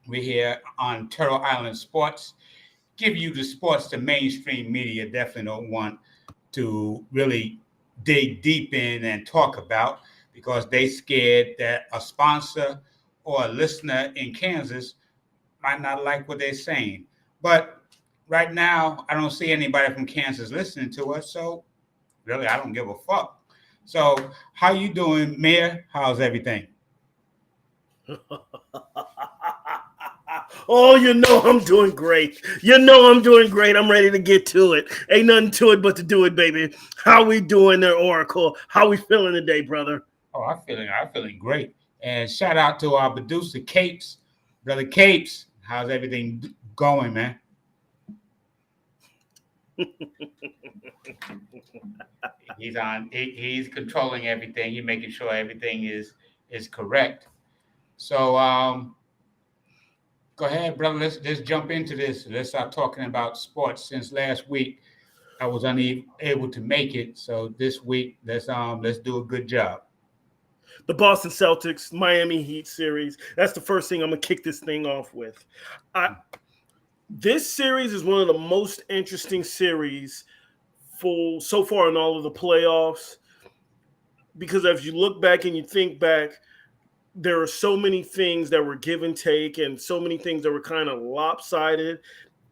We're here on Turtle Island Sports. Give you the sports the mainstream media definitely don't want to really dig deep in and talk about because they scared that a sponsor or a listener in Kansas might not like what they're saying. But right now, I don't see anybody from Kansas listening to us, so really, I don't give a fuck. So, how you doing, Mayor? How's everything? Oh, you know I'm doing great. You know I'm doing great. I'm ready to get to it. Ain't nothing to it but to do it, baby. How we doing there, Oracle? How we feeling today, brother? Oh, I'm feeling great. And shout out to our producer, Capes, brother Capes. How's everything going, man? He's controlling everything. He's making sure everything is correct. So go ahead, brother. Let's jump into this. Let's start talking about sports. Since last week I was unable to make it, so this week let's do a good job. The Boston Celtics, Miami Heat series. That's the first thing I'm gonna kick this thing off with. I, this series is one of the most interesting series for so far in all of the playoffs because as you look back and you think back, there are so many things that were give and take and so many things that were kind of lopsided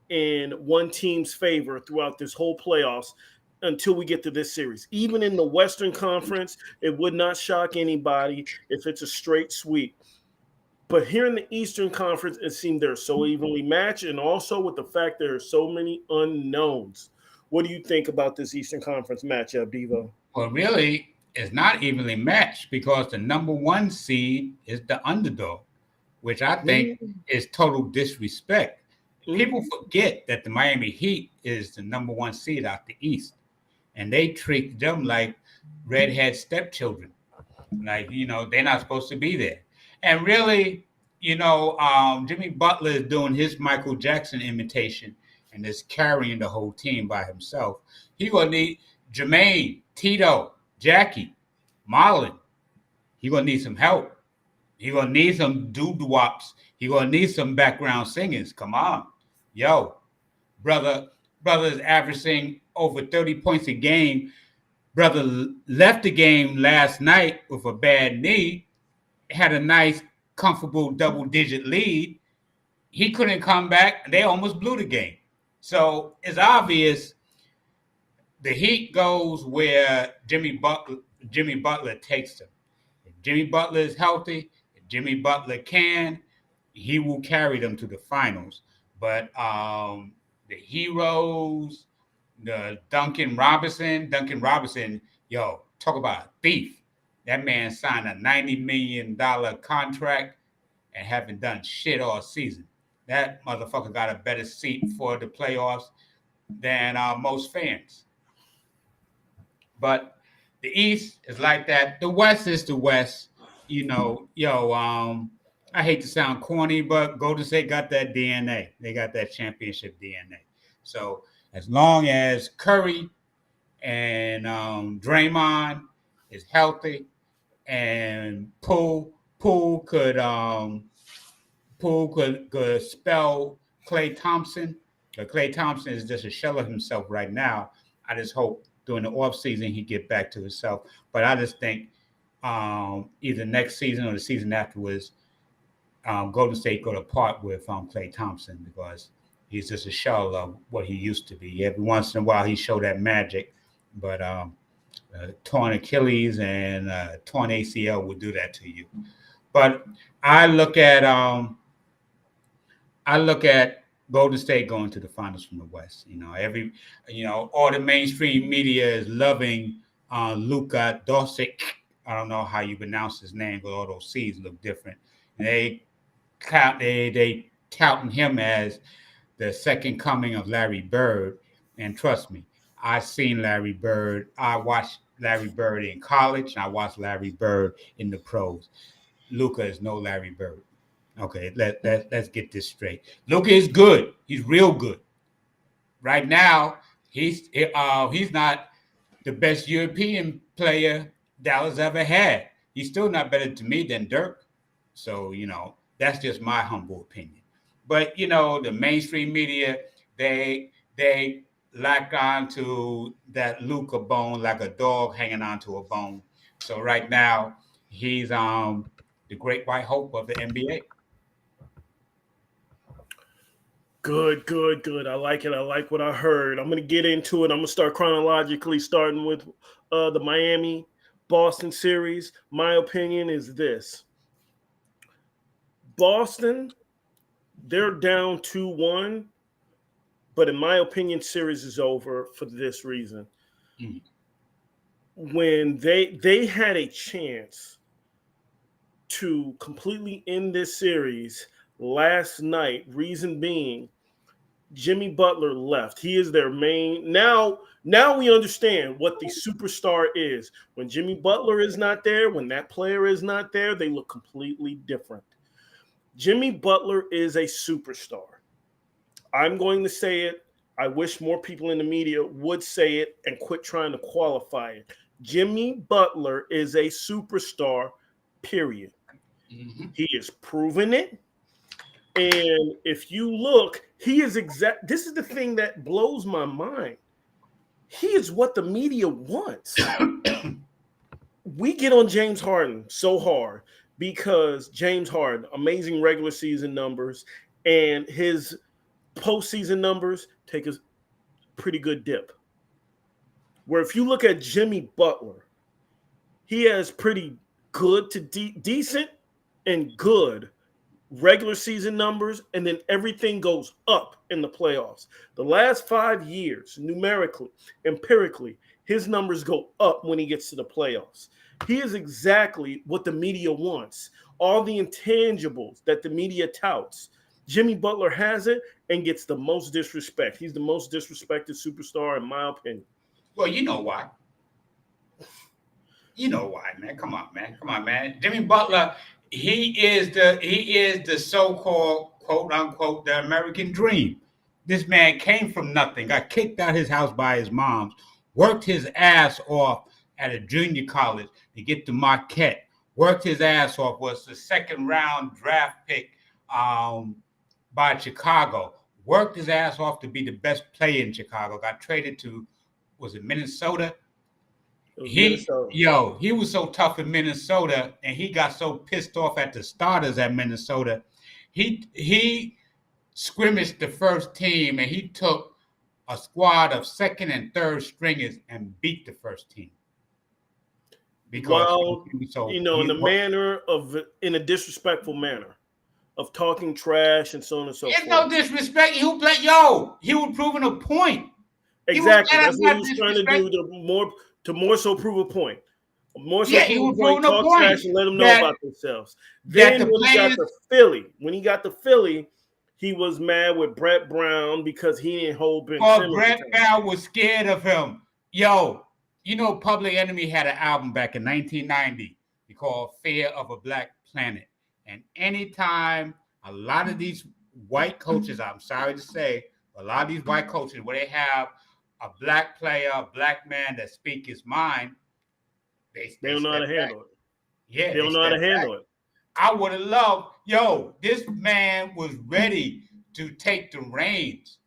in one team's favor throughout this whole playoffs until we get to this series. Even in the Western Conference, it would not shock anybody if it's a straight sweep. But here in the Eastern Conference, it seemed they're so evenly matched, and also with the fact there are so many unknowns. What do you think about this Eastern Conference matchup, Devo? Well, really, it's not evenly matched because the number one seed is the underdog, which I think is total disrespect. People Mm-hmm. forget that the Miami Heat is the number one seed out the East, and they treat them like redhead stepchildren. Like, they're not supposed to be there. And really, Jimmy Butler is doing his Michael Jackson imitation and is carrying the whole team by himself. He gonna need Jermaine, Tito, Jackie, Marlon. He gonna need some help. He gonna need some doo-wops. He gonna need some background singers. Come on, yo, brother. Brother is averaging over 30 points a game. Brother left the game last night with a bad knee, had a nice, comfortable double-digit lead. He couldn't come back. They almost blew the game. So it's obvious the Heat goes where Jimmy Butler takes them. If Jimmy Butler is healthy, if Jimmy Butler can, he will carry them to the finals. But the heroes, the Duncan Robinson, yo, talk about a thief. That man signed a $90 million contract and haven't done shit all season. That motherfucker got a better seat for the playoffs than most fans. But the East is like that. The West is the West. I hate to sound corny, but Golden State got that DNA. They got that championship DNA. So as long as Curry and Draymond is healthy, and Poole could spell Clay Thompson, but Clay Thompson is just a shell of himself right now. I just hope during the off season he get back to himself. But I just think either next season or the season afterwards, Golden State go to part with Clay Thompson because he's just a shell of what he used to be. Every once in a while he showed that magic, but torn Achilles and torn ACL will do that to you. But I look at I look at Golden State going to the finals from the West. All the mainstream media is loving Luka Doncic. I don't know how you pronounce his name, but all those C's look different. And they touting him as the second coming of Larry Bird. And trust me, I seen Larry Bird. I watched Larry Bird in college. And I watched Larry Bird in the pros. Luka is no Larry Bird. Okay, let's get this straight. Luka is good. He's real good. Right now, he's not the best European player Dallas ever had. He's still not better to me than Dirk. So that's just my humble opinion. But the mainstream media, they lock on to that Luka bone like a dog hanging onto a bone. So right now, he's the great white hope of the NBA. Good, good, good. I like it. I like what I heard. I'm going to get into it. I'm going to start chronologically, starting with the Miami Boston series. My opinion is this: Boston, they're down 2-1, but in my opinion, series is over for this reason. Mm. When they had a chance to completely end this series last night, reason being Jimmy Butler left. He is their main. Now we understand what the superstar is. When Jimmy Butler is not there, when that player is not there, they look completely different. Jimmy Butler is a superstar. I'm going to say it. I wish more people in the media would say it and quit trying to qualify it. Jimmy Butler is a superstar, period. Mm-hmm. He has proven it. And if you look, he is exact. This is the thing that blows my mind. He is what the media wants. We get on James Harden so hard because James Harden, amazing regular season numbers, and his postseason numbers take a pretty good dip. Where if you look at Jimmy Butler, he has pretty good to decent and good regular season numbers, and then everything goes up in the playoffs. The last 5 years, numerically, empirically, his numbers go up when he gets to the playoffs. He is exactly what the media wants. All the intangibles that the media touts. Jimmy Butler has it and gets the most disrespect. He's the most disrespected superstar, in my opinion. Well, you know why. You know why, man. Come on, man. Jimmy Butler, he is the so-called quote unquote the American dream. This man came from nothing, got kicked out his house by his moms, worked his ass off at a junior college to get to Marquette, worked his ass off, was the second round draft pick by Chicago, worked his ass off to be the best player in Chicago, got traded to, was it Minnesota? He was so tough in Minnesota, and he got so pissed off at the starters at Minnesota. He scrimmaged the first team, and he took a squad of second and third stringers and beat the first team. Because in a disrespectful manner of talking trash and so on and so forth. There's no disrespect. He was proving a point. Exactly. That's what he was trying to do to more so prove a point. More so he was proving a point. Talk trash and let them know about themselves. Then when he got to Philly, he was mad with Brett Brown because he didn't hold Ben Simmons. Brett Brown was scared of him. Public Enemy had an album back in 1990 called Fear of a Black Planet. And anytime a lot of these white coaches, I'm sorry to say, a lot of these white coaches, where they have a black player, a black man that speak his mind, they don't know how to handle it. Yeah, they don't know how to handle it. I would have loved, this man was ready to take the reins.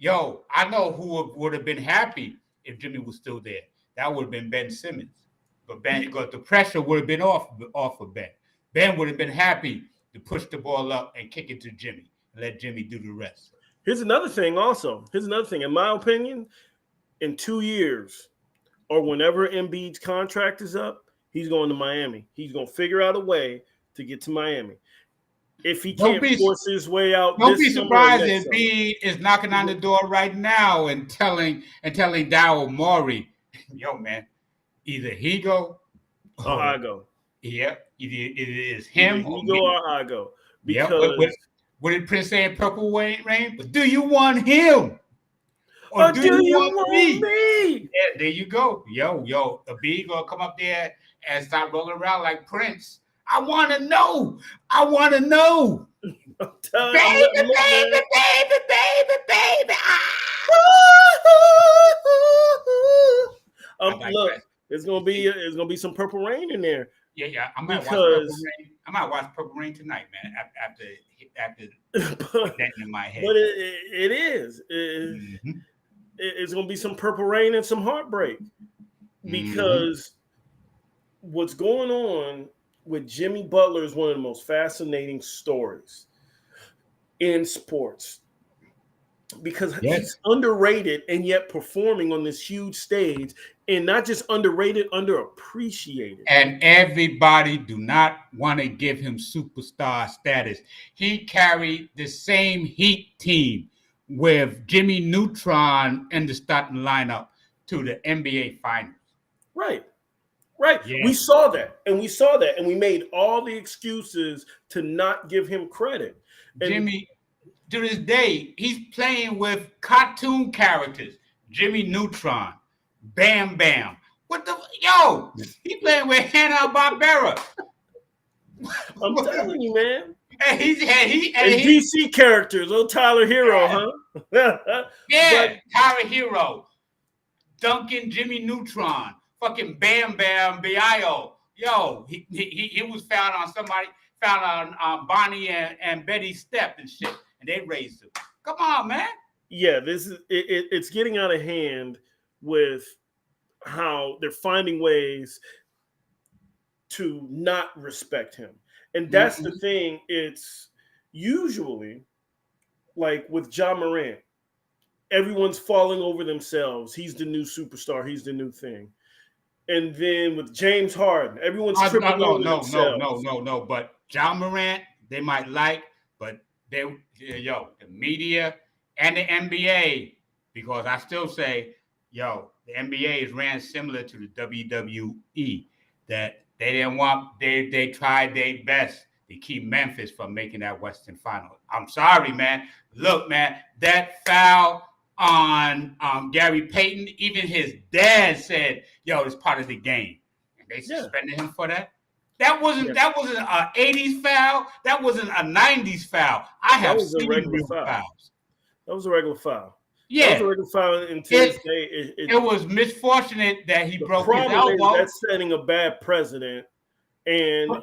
I know who would have been happy if Jimmy was still there. That would have been Ben Simmons. But because the pressure would have been off of Ben. Ben would have been happy to push the ball up and kick it to Jimmy and let Jimmy do the rest. Here's another thing. In my opinion, in 2 years or whenever Embiid's contract is up, he's going to Miami. He's going to figure out a way to get to Miami. If he can't force his way out, don't be surprised if Embiid is knocking on the door right now and telling Daryl Morey, man, either he go or I go. Yeah, either it is him or he go or I go. Because what did Prince say in Purple Rain? But do you want him? Or do you want me? Yeah, there you go. The B gonna come up there and start rolling around like Prince. I want to know. Baby. Look, It's gonna be some Purple Rain in there. Yeah. I might watch Purple Rain. I might watch Purple Rain tonight, man. After that in my head. But it is. It's gonna be some Purple Rain and some heartbreak because what's going on with Jimmy Butler is one of the most fascinating stories in sports. Because he's underrated and yet performing on this huge stage, and not just underrated, underappreciated. And everybody do not want to give him superstar status. He carried the same Heat team with Jimmy Neutron in the starting lineup to the NBA Finals. Right. Yeah. We saw that, and we made all the excuses to not give him credit. And Jimmy, to this day, he's playing with cartoon characters. Jimmy Neutron, Bam Bam. He playing with Hanna-Barbera. I'm telling you, man. And DC characters. Oh, Tyler Hero, huh? Yeah, Tyler Hero, Duncan, Jimmy Neutron, fucking Bam Bam Bio. He was found on Bonnie and Betty's step and shit. And they raised him. Come on, man. Yeah, this is it's getting out of hand with how they're finding ways to not respect him. And that's the thing. It's usually like with Ja Morant, everyone's falling over themselves. He's the new superstar. He's the new thing. And then with James Harden, everyone's tripping over themselves. No. But Ja Morant, they might like, but the media and the NBA, because I still say, the NBA is ran similar to the WWE, that they didn't want, they tried their best to keep Memphis from making that Western Final. I'm sorry, man. Look, man, that foul on Gary Payton, even his dad said, it's part of the game. And they suspended him for that. That wasn't an 80s foul. That wasn't a 90s foul. I have seen real fouls. That was a regular foul. Yeah. That was a regular foul until this day. It was misfortunate that he broke his elbow. That's setting a bad precedent. And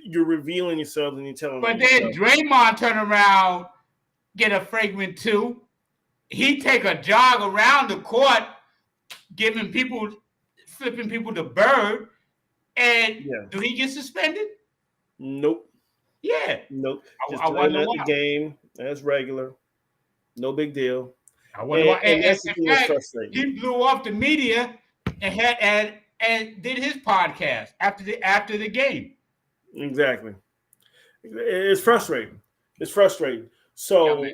you're revealing yourself and you're telling But then Draymond turn around, get a flagrant 2. He take a jog around the court, flipping people the bird. And do he get suspended? Nope. Yeah. Nope. Just I wonder why. The game as regular. No big deal. I wonder why. And that's the thing that's frustrating. He blew off the media and did his podcast after the game. Exactly. It's frustrating. So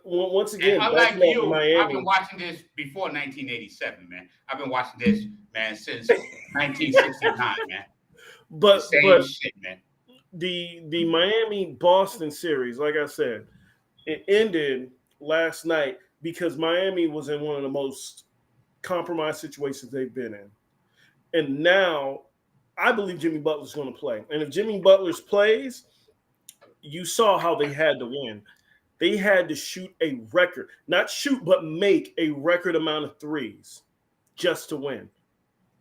once again, unlike you, Miami. I've been watching this before 1987, man. I've been watching this, man, since 1969, man. But shit, man. The Miami-Boston series, like I said, it ended last night because Miami was in one of the most compromised situations they've been in. And now I believe Jimmy Butler's going to play. And if Jimmy Butler plays, you saw how they had to win. They had to shoot a record, not shoot, but make a record amount of threes just to win.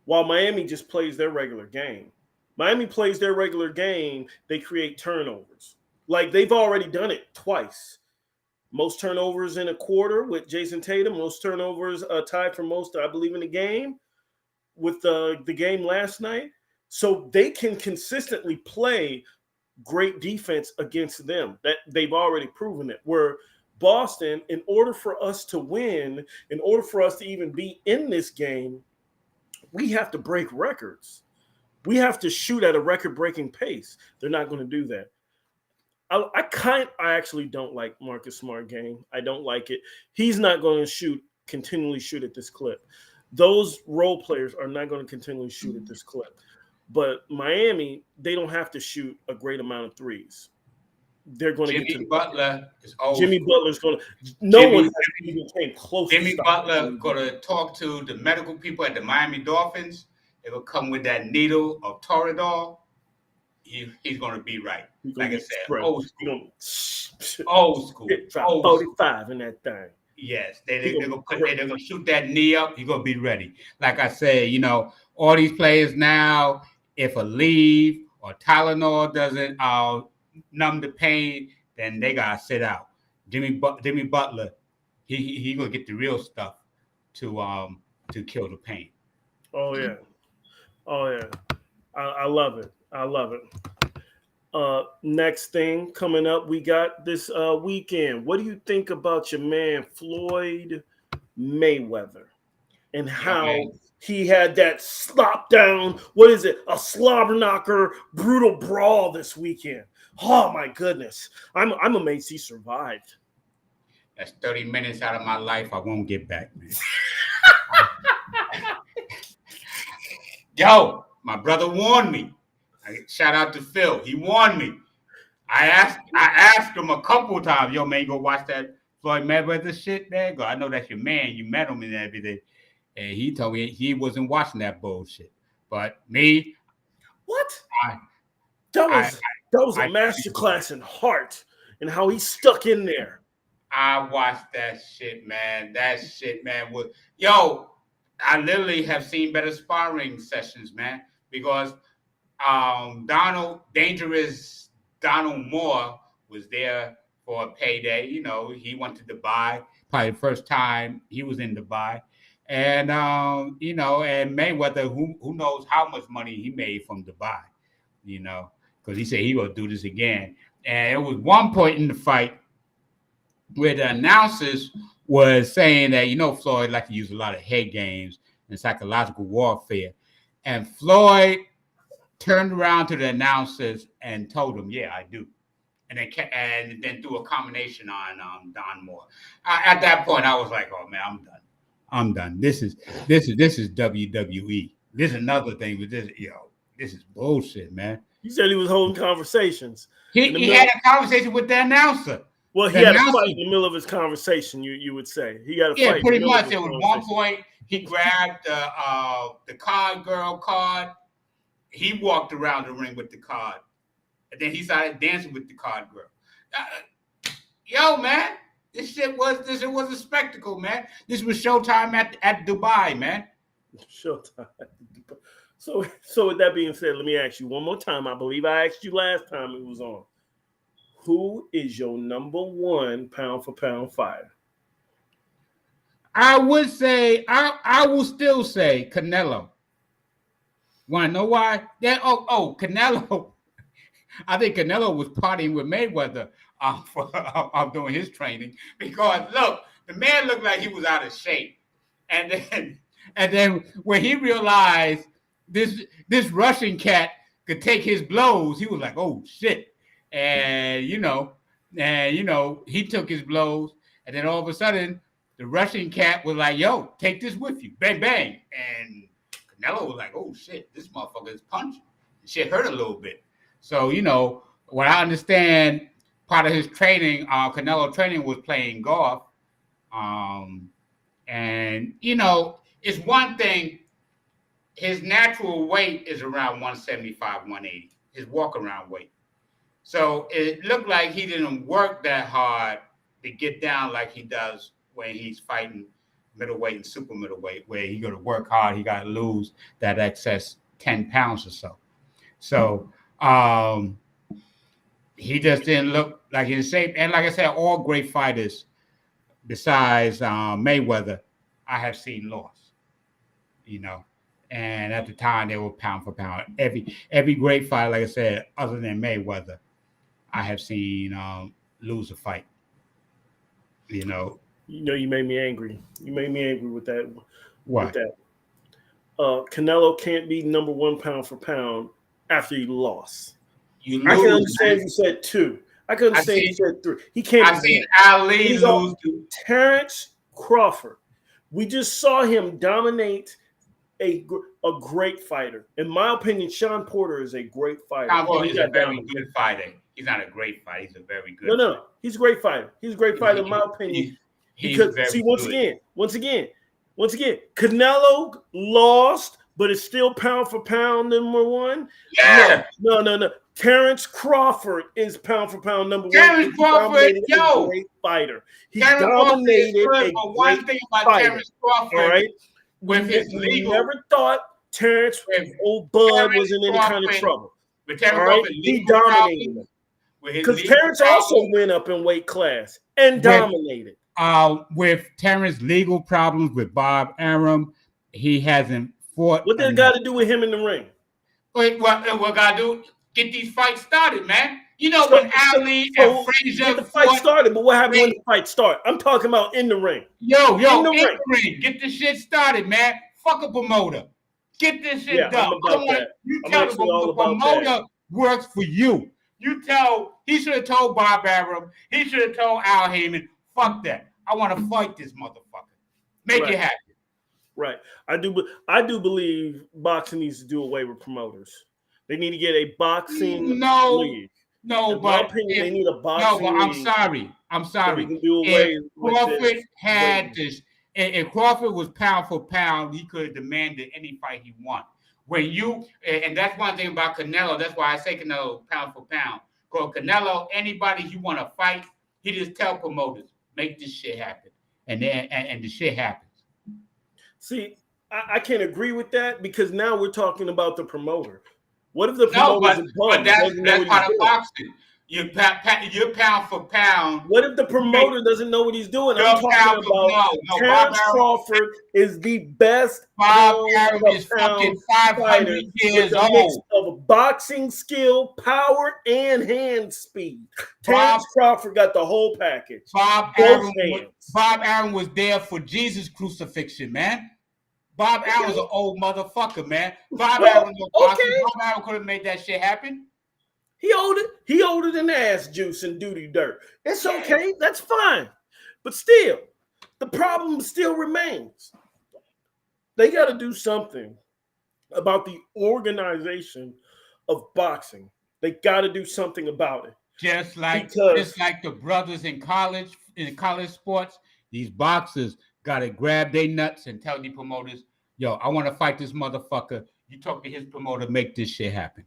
While Miami just plays their regular game. Miami plays their regular game, they create turnovers. Like they've already done it twice. Most turnovers in a quarter with Jason Tatum, most turnovers tied for most, I believe, in the game with the game last night. So they can consistently play great defense against them. That they've already proven it. Where Boston, in order for us to win, in order for us to even be in this game, we have to break records. We have to shoot at a record-breaking pace. They're not going to do that. I actually don't like Marcus Smart game. I don't like it. He's not going to continually shoot at this clip. Those role players are not going to continually shoot at this clip. But Miami, they don't have to shoot a great amount of threes. They're going to get to Jimmy Butler is old. Jimmy Butler's going to. No one has even came close. Jimmy Butler going to talk to the medical people at the Miami Dolphins. They will come with that needle of Toradol. He's going to be right. Like I said, old school. Old school. 45 in that thing. Yes, they're going to shoot that knee up. He's going to be ready. Like I said, all these players now, if a leave or Tylenol doesn't numb the pain, then they gotta sit out. Jimmy Butler, he gonna get the real stuff to kill the pain. Oh yeah. Oh yeah. I love it. I love it. Next thing coming up, we got this weekend. What do you think about your man Floyd Mayweather and how he had that slop down? What is it? A slobber knocker, brutal brawl this weekend. Oh my goodness! I'm amazed he survived. That's 30 minutes out of my life I won't get back, man. Yo, my brother warned me. Shout out to Phil. He warned me. I asked him a couple of times, yo, man, go watch that Floyd Mayweather shit, man. I know that's your man. You met him and everything. And he told me he wasn't watching that bullshit. But me, what? That was a masterclass in heart and how he stuck in there. I watched that shit, man. That shit, man, was I literally have seen better sparring sessions, man, because Dangerous Donald Moore was there for a payday. You know, he went to Dubai, probably the first time he was in Dubai. And, and Mayweather, who knows how much money he made from Dubai, because he said he will do this again. And it was one point in the fight where the announcers was saying that, Floyd liked to use a lot of head games and psychological warfare. And Floyd turned around to the announcers and told them, yeah, I do. And then threw a combination on Don Moore. At that point, I was like, oh, man, I'm done. This is WWE. This is another thing with this, this is bullshit, man. He said he was holding conversations. He had a conversation with the announcer. Well, he had a fight in the middle of his conversation, you would say. He got a fight. Yeah, pretty much. There was one point he grabbed the card girl card. He walked around the ring with the card. And then he started dancing with the card girl. Man, this was a spectacle, man. This was Showtime at Dubai, man. Showtime at Dubai. So with that being said, let me ask you one more time. I believe I asked you last time it was on. Who is your number one pound for pound fighter? I would say I will still say Canelo. Want to know why? Canelo. I think Canelo was partying with Mayweather doing his training because look, the man looked like he was out of shape, and then when he realized this Russian cat could take his blows, he was like, oh shit. And he took his blows, and then all of a sudden, the Russian cat was like, "Yo, take this with you, bang bang." And Canelo was like, "Oh shit, this motherfucker is punching." Shit hurt a little bit. So what I understand, part of his training, Canelo training was playing golf, and it's one thing. His natural weight is around 175, 180. His walk around weight. So it looked like he didn't work that hard to get down like he does when he's fighting middleweight and super middleweight, where he got to work hard. He got to lose that excess 10 pounds or so. So he just didn't look like in shape. And like I said, all great fighters besides Mayweather, I have seen lost, And at the time, they were pound for pound. Every great fighter, like I said, other than Mayweather, I have seen lose a fight. You made me angry. You made me angry with that. What? With that. Canelo can't be number one pound for pound after he lost. I can understand if you said two. I can understand if you said three. He can't. I've seen Ali lose to Terrence Crawford. We just saw him dominate a great fighter. In my opinion, Sean Porter is a great fighter. He's a very good fighter. He's not a great fighter. He's a very good No. He's a great fighter. He's a great fighter, in my opinion. Once again, Canelo lost, but it's still pound for pound number one. Yeah. No. Terrence Crawford is pound for pound number one. Terrence Crawford, a great fighter. He dominated a one thing about fighter. Terrence Crawford. All right. With his We never thought Terrence, If old Bud Terrence wasn't in any kind of Crawford- trouble. With Terrence All right, Crawford, he legal dominated problems, him. with his Because legal Terrence also problems, went up in weight class and dominated. with Terrence legal problems with Bob Arum, he hasn't fought. What did it got to do with him in the ring? What gotta do? Get these fights started, man. You know when Ali and Frazier get the fight fought, started, but what happened when the fight started? I'm talking about in the ring. Yo, in the ring. Get this shit started, man. Fuck a promoter. Get this shit done. I'm about that. You I'm tell actually all the about promoter that. works for you. You tell he should have told Bob Arum. He should have told Al Heyman. Fuck that. I want to fight this motherfucker. Make it happen. Right. I do believe boxing needs to do away with promoters. They need to get a boxing league. No, in my opinion, they need a boxing league. I'm sorry. So do away with Crawford had this. If Crawford was pound for pound, he could have demanded any fight he wanted. And that's one thing about Canelo. That's why I say Canelo pound for pound. Because Canelo, anybody he want to fight, he just tell promoters, make this shit happen, and the shit happens. See, I can't agree with that because now we're talking about the promoter. What if the promoter is a bum? But that's part of boxing. You're pound for pound. What if the promoter doesn't know what he's doing? I'm talking about Terrence Crawford is the best. Bob Arum is fucking 500 years old. Of boxing skill, power, and hand speed. Terrence Crawford got the whole package. Bob Arum was there for Jesus' crucifixion, man. Bob Arum was an old motherfucker, man. Bob Arum could have made that shit happen. He older than ass juice and duty dirt. It's okay. That's fine. But still, the problem still remains. They got to do something about the organization of boxing. They got to do something about it. Just like the brothers in college sports, these boxers got to grab their nuts and tell the promoters, yo, I want to fight this motherfucker. You talk to his promoter, make this shit happen.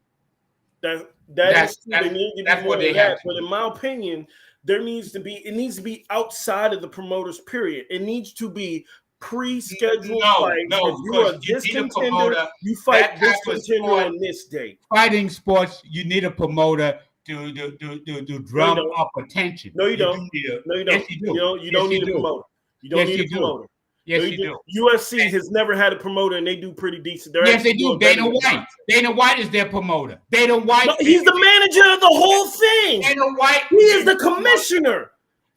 That's what they have. But in my opinion, it needs to be outside of the promoter's period. It needs to be pre-scheduled fights. If you are this contender, you fight this contender on this date. Fighting sports, you need a promoter to drum up attention. No, you don't. No, you don't. Yes, you do. You don't need a promoter. You don't need a promoter. Yes, you do. UFC has never had a promoter, and they do pretty decent. Yes, they do. Dana White. Dana White is their promoter. Dana White. No, he's the manager of the whole thing. Dana White. He is the commissioner.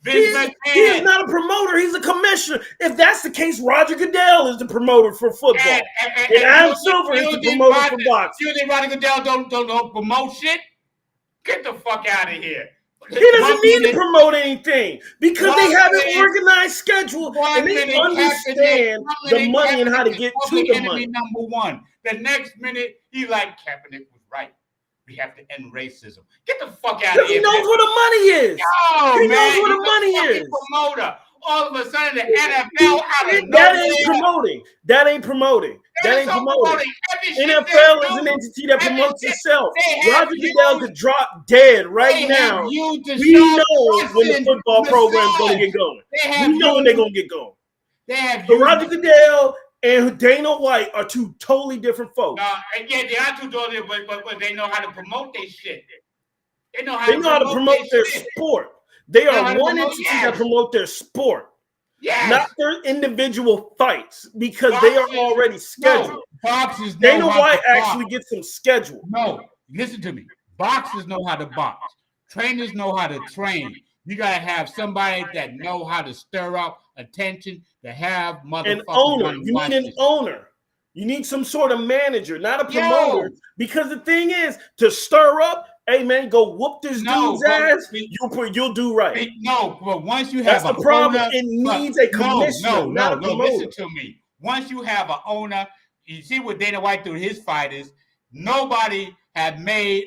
He is not a promoter. He's a commissioner. If that's the case, Roger Goodell is the promoter for football, and Adam Silver is the promoter for boxing. You think Roger Goodell don't promote shit? Get the fuck out of here. He doesn't need to promote anything because they have an organized schedule and they understand the money and how to get to the money. Number one. The next minute, he's like, Kaepernick was right. We have to end racism. Get the fuck out of here. He knows where the money is. He knows where the money is. Promoter. All of a sudden, the NFL out of that ain't promoting. That ain't promoting. NFL is an entity that promotes itself. Roger Goodell could drop dead right now. We know when the football program is going to get going. We know when they're going to get going. So Roger Goodell and Dana White are two totally different folks. Yeah, they are two totally different, but they know how to promote their shit. They know how to promote their sport. They are one entity that promote their sport, not their individual fights, because they are already scheduled. Boxers Dana White actually gets them scheduled. No, listen to me. Boxers know how to box. Trainers know how to train. You gotta have somebody that know how to stir up attention, to have an owner. You need an owner. You need some sort of manager, not a promoter. Because the thing is, to stir up, hey man, go whoop this dude's ass. You'll do right. No, but once you have the problem. It needs a commissioner, not a promoter. Listen to me. Once you have an owner, you see what Dana White do to his fighters. Nobody have made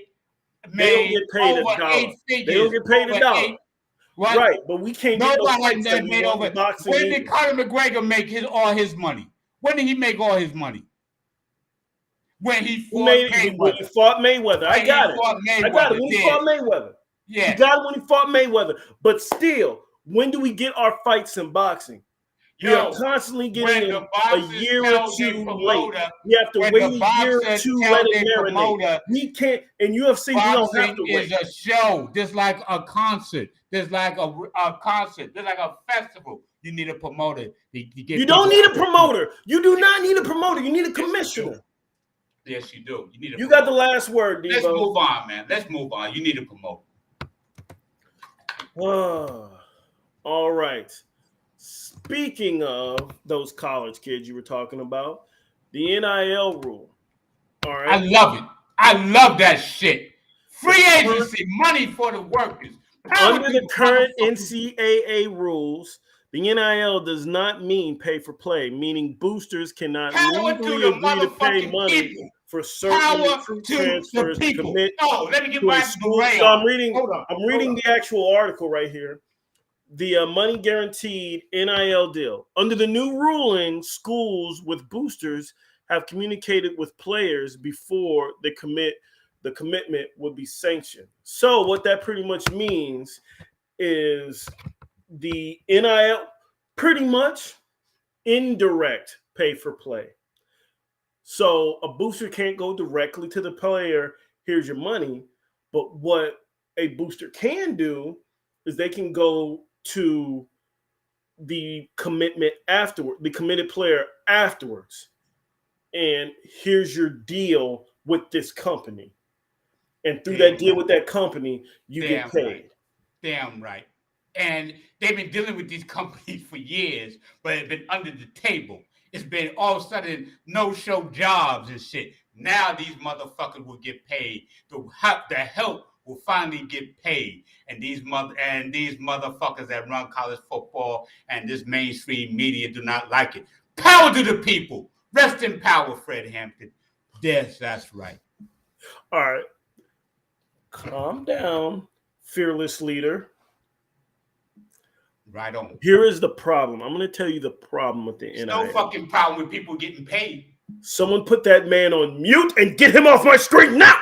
they don't get paid over $8 figures. They don't get paid $1. Right, but we can't get no fights that made over boxing. When did Conor McGregor make all his money? When did he make all his money? When he fought Mayweather. I got it. When he fought Mayweather. Yeah. He got it when he fought Mayweather. But still, when do we get our fights in boxing? We are Yo, constantly when getting the a boxers year or tell their two late. promoter, We have to when wait the a year or boxers two, tell let it their marinate. promoter, We can't, in UFC, we don't have boxing to is wait. a show, just like a concert, just like a concert, just like a festival. You need a promoter. To get You don't people need a out there. promoter. You do not need a promoter. You need a Yes, you commissioner. do. Yes, you do. You need a You got the promoter. last word, Let's Debo. move on, man. Let's move on. You need a promoter. All right. Speaking of those college kids you were talking about, the NIL rule. All I right. love it. I love that shit. Free agency, money for the workers. Power Under to the current motherfuckers. NCAA rules, the NIL does not mean pay for play, meaning boosters cannot Power to legally the agree to pay motherfucking money people. for certain Power recruit to the transfers to people. commit Oh, let me get to a my school. beret So on. I'm reading Hold on. the actual article right here. The money guaranteed NIL deal. Under the new ruling, schools with boosters have communicated with players before they commit. The commitment would be sanctioned. So what that pretty much means is the NIL pretty much indirect pay for play. So a booster can't go directly to the player, here's your money. But what a booster can do is they can go to the commitment afterward, the committed player afterwards. And here's your deal with this company. And through that deal with that company, you get paid. Right. Damn right. And they've been dealing with these companies for years, but it's been under the table. It's been all of a sudden no-show jobs and shit. Now these motherfuckers will get paid. The help will finally get paid. And these motherfuckers that run college football and this mainstream media do not like it. Power to the people. Rest in power, Fred Hampton. Yes, that's right. All right. Calm down, fearless leader. Right on. Here is the problem. I'm going to tell you the problem with the NIL. No fucking problem with people getting paid. Someone put that man on mute and get him off my screen now.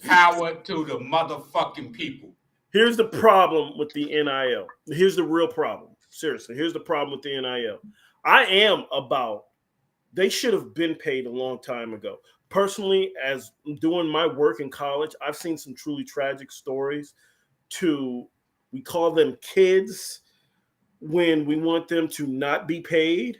Power to the motherfucking people. Here's the problem with the NIL. Here's the real problem. Seriously, here's the problem with the NIL. I am about, they should have been paid a long time ago. Personally, as doing my work in college, I've seen some truly tragic stories we call them kids when we want them to not be paid,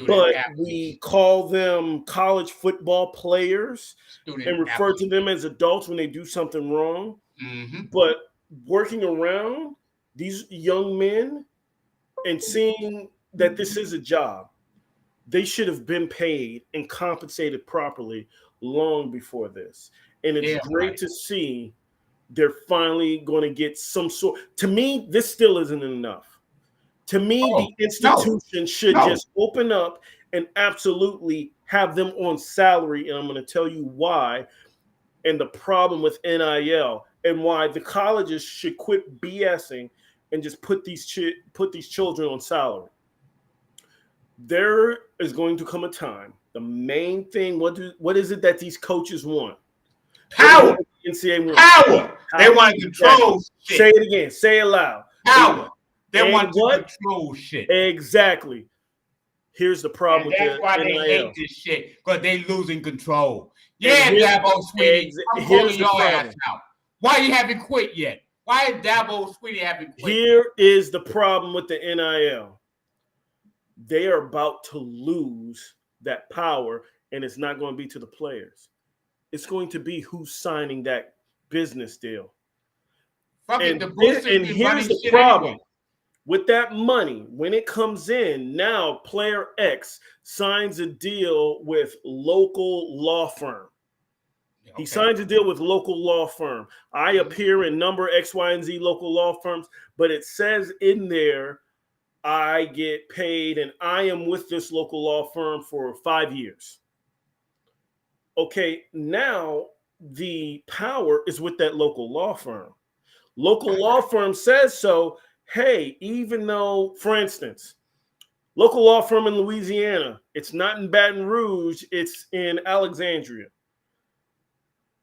but we call them college football players and refer to them as adults when they do something wrong. Mm-hmm. But working around these young men and seeing that this is a job, they should have been paid and compensated properly long before this. And it's great to see they're finally going to get some sort. To me, this still isn't enough. To me, the institution should just open up and absolutely have them on salary. And I'm going to tell you why. And the problem with NIL and why the colleges should quit BSing and just put these children on salary. There is going to come a time. The main thing, what is it that these coaches want? Power. Power. They want to control shit. Say it again. Say it loud. Power. They want to control shit. Exactly. Here's the problem. And that's why they hate this shit, because they losing control. Yeah, Dabo Sweetie, I'm calling your ass out. Why you haven't quit yet? Why is Dabo Sweetie haven't quit? Here is the problem with the NIL. They are about to lose that power, and it's not going to be to the players. It's going to be who's signing that business deal. And here's the problem. Anyway. With that money, when it comes in, now player X signs a deal with local law firm. Okay. He signs a deal with local law firm. I appear in number X, Y, and Z local law firms, but it says in there, I get paid and I am with this local law firm for 5 years. Okay, now the power is with that local law firm. Local law firm says so. Hey, even though, for instance, local law firm in Louisiana, it's not in Baton Rouge, it's in Alexandria.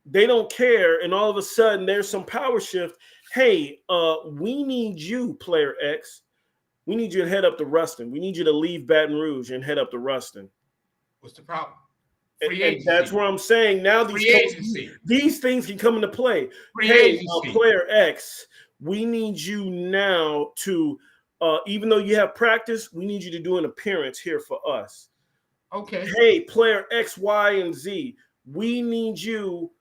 They don't care, and all of a sudden there's some power shift. Hey, we need you, player X, We need you to head up to Ruston. We need you to leave Baton Rouge and head up to Ruston. What's the problem? And, Free and that's agency. where I'm saying now Free agency. these things can come into play. Free Hey, agency. player X, we need you now to, even though you have practice, we need you to do an appearance here for us. Okay. Hey, player X, Y, and Z, we need you,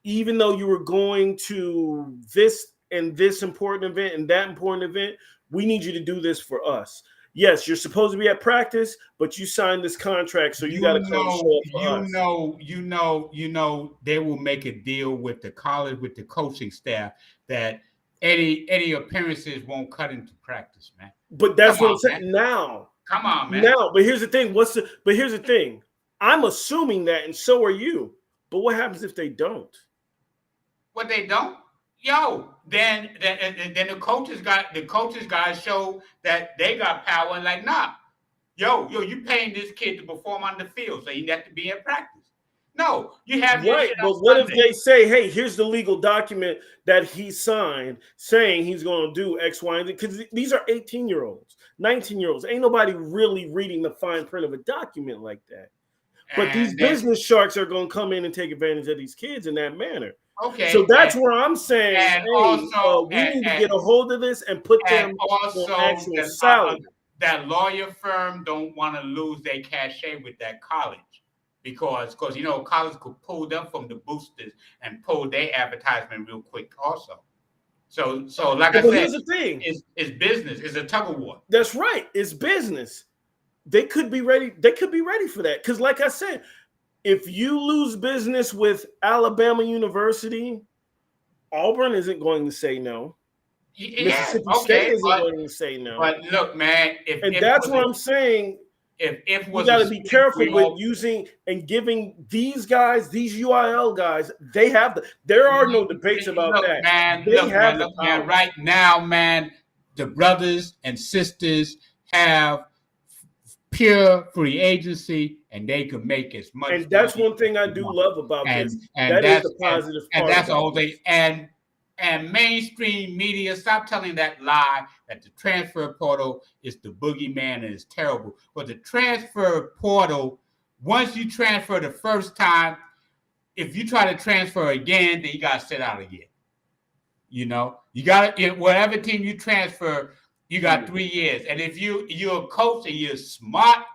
even though you were going to this and this important event and that important event, we need you to do this for us. Yes, you're supposed to be at practice, but you signed this contract, so you got to come show up for us. You know, they will make a deal with the college, with the coaching staff, that any appearances won't cut into practice, man. But that's what I'm saying now. Come on, man. Now, but here's the thing. But here's the thing. I'm assuming that, and so are you. But what happens if they don't? What they don't? Yo, then the coaches guys show that they got power and like, nah, yo, you paying this kid to perform on the field, so he has to be in practice. No, you have your right. But what if they say, hey, here's the legal document that he signed saying he's going to do X, Y, and Z? Because these are 18-year-olds, 19-year-olds. Ain't nobody really reading the fine print of a document like that. But these business sharks are going to come in and take advantage of these kids in that manner. Okay. So that's where I'm saying, and hey, also, we need to get a hold of this and put them also on actual salary. That lawyer firm don't want to lose their cachet with that college because you know college could pull them from the boosters and pull their advertisement real quick also. So like I said, here's the thing: it's business. It's a tug of war. That's right. It's business. They could be ready. They could be ready for that because, like I said, if you lose business with Alabama University, Auburn isn't going to say no. Yeah, Mississippi State isn't going to say no. But look, man, that's what I'm saying. If you got to be careful with using and giving these guys, these UIL guys, they have there are no debates about that. Man, man, right now, man, the brothers and sisters have pure free agency, and they can make as much. And that's one thing I do love about this. And that is the positive part. And that's all they and mainstream media, stop telling that lie that the transfer portal is the boogeyman and is terrible. But the transfer portal, once you transfer the first time, if you try to transfer again, then you got to sit out again. You know, you got to, whatever team you transfer, you got 3 years. And if you're a coach and you're smart,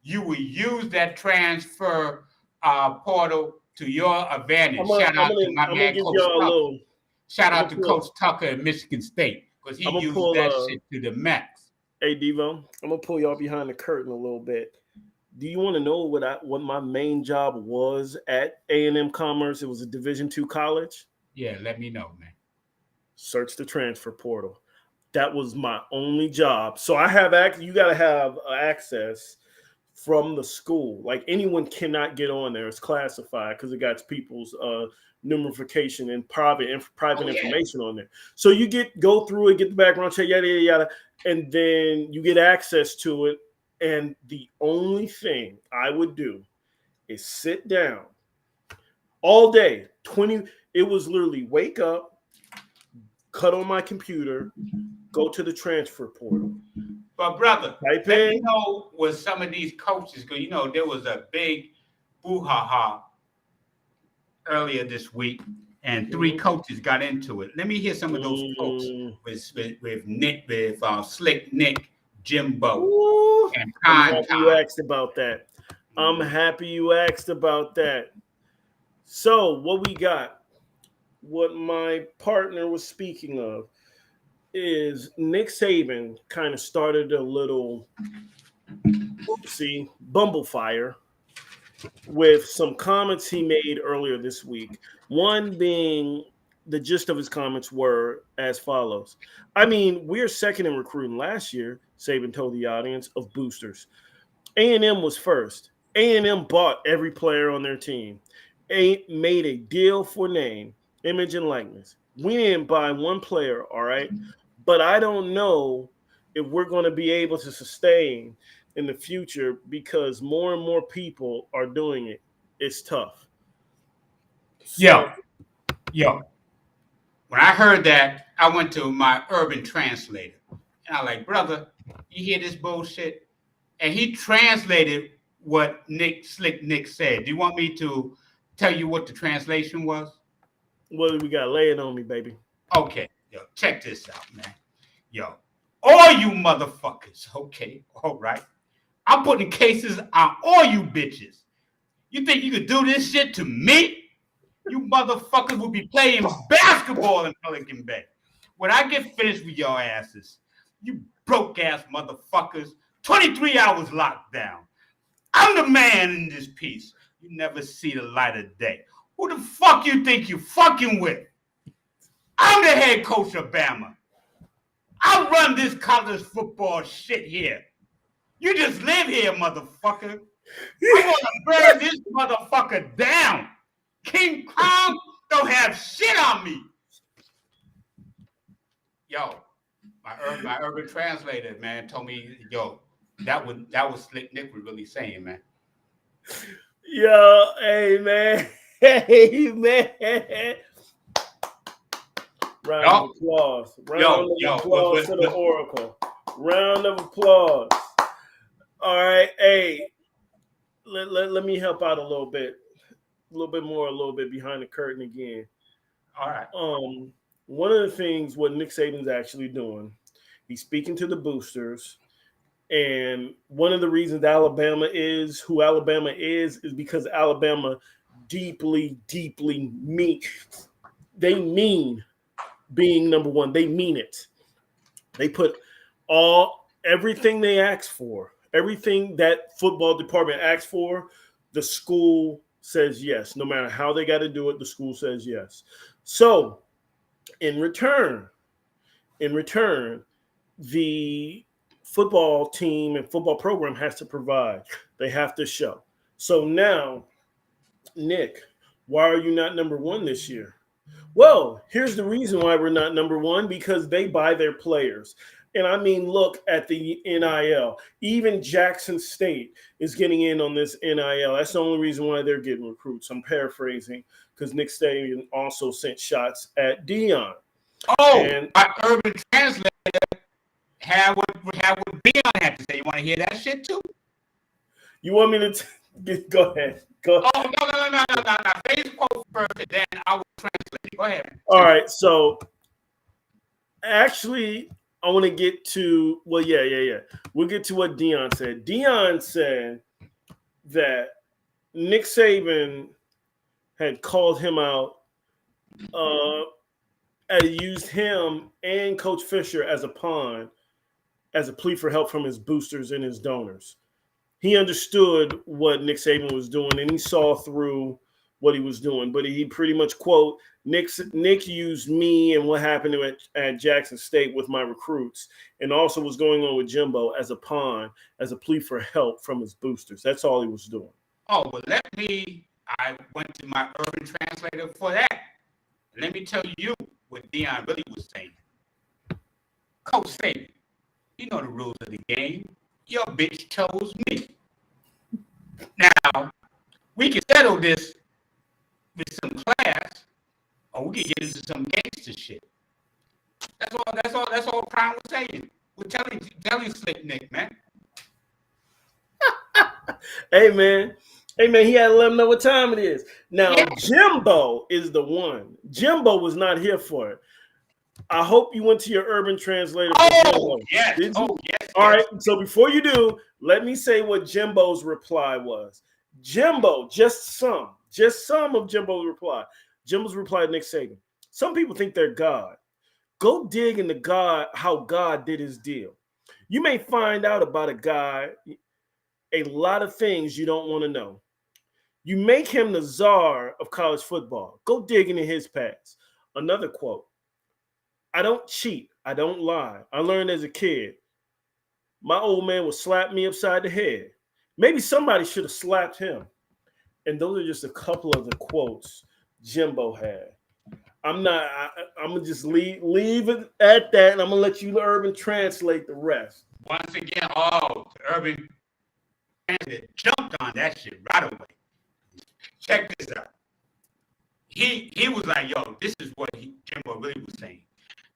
you will use that transfer portal to your advantage. Shout out to my man, Coach Tucker. Shout out to Coach Tucker at Michigan State because he used that shit to the max. Hey, Devo, I'm going to pull y'all behind the curtain a little bit. Do you want to know what my main job was at A&M Commerce? It was a Division II college. Yeah, let me know, man. Search the transfer portal. That was my only job. So I have you got to have access from the school. Like anyone cannot get on there. It's classified because it got people's numerification and private information on there. So you go through it, get the background check, yada, yada, yada, and then you get access to it. And the only thing I would do is sit down all day. It was literally wake up, cut on my computer, go to the transfer portal. But brother, let me know what some of these coaches, because you know there was a big brouhaha earlier this week, and 3 coaches got into it. Let me hear some of those folks with Nick, with Slick Nick, Jimbo, and I'm happy you asked about that. I'm happy you asked about that. So what we got, what my partner was speaking of, is Nick Saban kind of started a little bumblefire with some comments he made earlier this week. One being, the gist of his comments were as follows. I mean, we're second in recruiting last year, Saban told the audience, of boosters. A&M was first. A&M bought every player on their team. Made a deal for name, image, and likeness. We didn't buy one player, all right? But I don't know if we're going to be able to sustain in the future because more and more people are doing it. It's tough. Yo. When I heard that, I went to my urban translator And I'm like, brother, you hear this bullshit? And he translated what Slick Nick said. Do you want me to tell you what the translation was? What do we got? Lay it on me, baby. Okay, yo, check this out, man. Yo, all you motherfuckers, okay, all right. I'm putting cases on all you bitches. You think you could do this shit to me? You motherfuckers will be playing basketball in Pelican Bay. When I get finished with your asses, you broke ass motherfuckers, 23 hours locked down. I'm the man in this piece. You never see the light of day. Who the fuck you think you fucking with? I'm the head coach of Bama. I run this college football shit here. You just live here, motherfucker. I'm gonna burn this motherfucker down. King Kong don't have shit on me. Yo, my urban translator, man, told me, yo, that was Slick Nick was really saying, man. Yo, hey man. Hey man. Round of applause. Round of applause to the Oracle. Round of applause. All right, hey. Let me help out a little bit behind the curtain again. All right. One of the things what Nick Saban's actually doing, he's speaking to the boosters, and one of the reasons Alabama is who Alabama is because Alabama deeply mean being number one. They mean it. They put everything they ask for, everything that football department asks for, the school says yes. No matter how they got to do it, the school says yes. So in return, the football team and football program has to provide. They have to show. So now, Nick, why are you not number one this year? Well, here's the reason why we're not number one, because they buy their players. And I mean, look at the NIL. Even Jackson State is getting in on this NIL. That's the only reason why they're getting recruits. I'm paraphrasing because Nick Saban also sent shots at Deion. Oh, and my urban translator had what Deion had to say. You want to hear that shit too? You want me to go ahead? Go ahead. Oh, no. Finish quote first, and then I will translate. Go ahead. All right. So, actually, I want to get to, well, yeah. We'll get to what Deion said. Deion said that Nick Saban had called him out and used him and Coach Fisher as a pawn, as a plea for help from his boosters and his donors. He understood what Nick Saban was doing, and he saw through what he was doing. But he pretty much, quote, Nick used me and what happened at Jackson State with my recruits, and also what's going on with Jimbo as a pawn, as a plea for help from his boosters. That's all he was doing. Oh, well, I went to my urban translator for that. Let me tell you what Deion really was saying. Coach Saban, you know the rules of the game. Your bitch chose me. Now, we can settle this with some class, or we can get into some gangster shit. That's all Crown was saying. We're telling Slick Nick, man. Hey, man, he had to let him know what time it is. Now, yeah. Jimbo is the one. Jimbo was not here for it. I hope you went to your urban translator. Oh, yes. Yes. All right. So before you do, let me say what Jimbo's reply was. Jimbo, just some of Jimbo's reply. Jimbo's reply to Nick Saban. Some people think they're God. Go dig into God, how God did his deal. You may find out about a guy a lot of things you don't want to know. You make him the czar of college football. Go dig into his past. Another quote. I don't cheat. I don't lie. I learned as a kid. My old man would slap me upside the head. Maybe somebody should have slapped him. And those are just a couple of the quotes Jimbo had. I'm going to just leave it at that, and I'm going to let you urban translate the rest. Once again, the urban translate jumped on that shit right away. Check this out. He was like, yo, this is what Jimbo really was saying.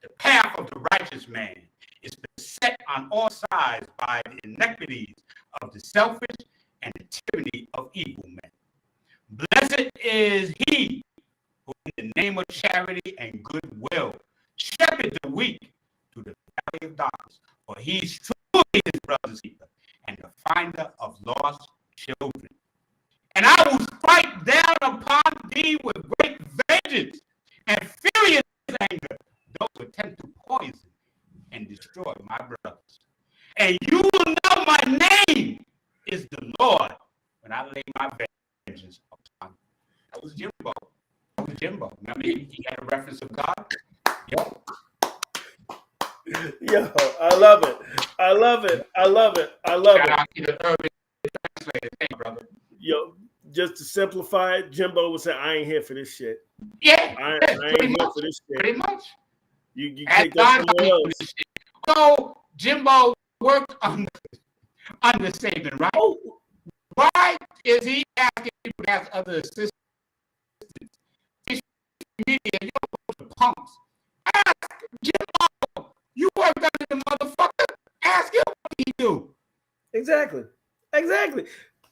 The path of the righteous man is beset on all sides by the inequities of the selfish and the tyranny of evil men. Blessed is he who in the name of charity and goodwill shepherd the weak through the valley of darkness, for he's truly his brother's keeper and the finder of lost children. And I will strike down upon thee with great vengeance and furious anger those who attempt to poison and destroy my brothers. And you will know my name is the Lord when I lay my vengeance upon you. That was Jimbo. That was Jimbo. Remember, he had a reference of God? Yo. Yo, I love it. I love it. I love it. I love Shout it. out to the urban translator. Hey, brother. Yo, just to simplify it, Jimbo would say, I ain't here for this shit. Yeah, I ain't here for this shit. pretty much. You take that somewhere else. So Jimbo worked under Saban, right? Oh, Why is he asking people to ask other assistants? Media, you know, punks. Ask Jimbo. You worked under the motherfucker. Ask him what he do. exactly.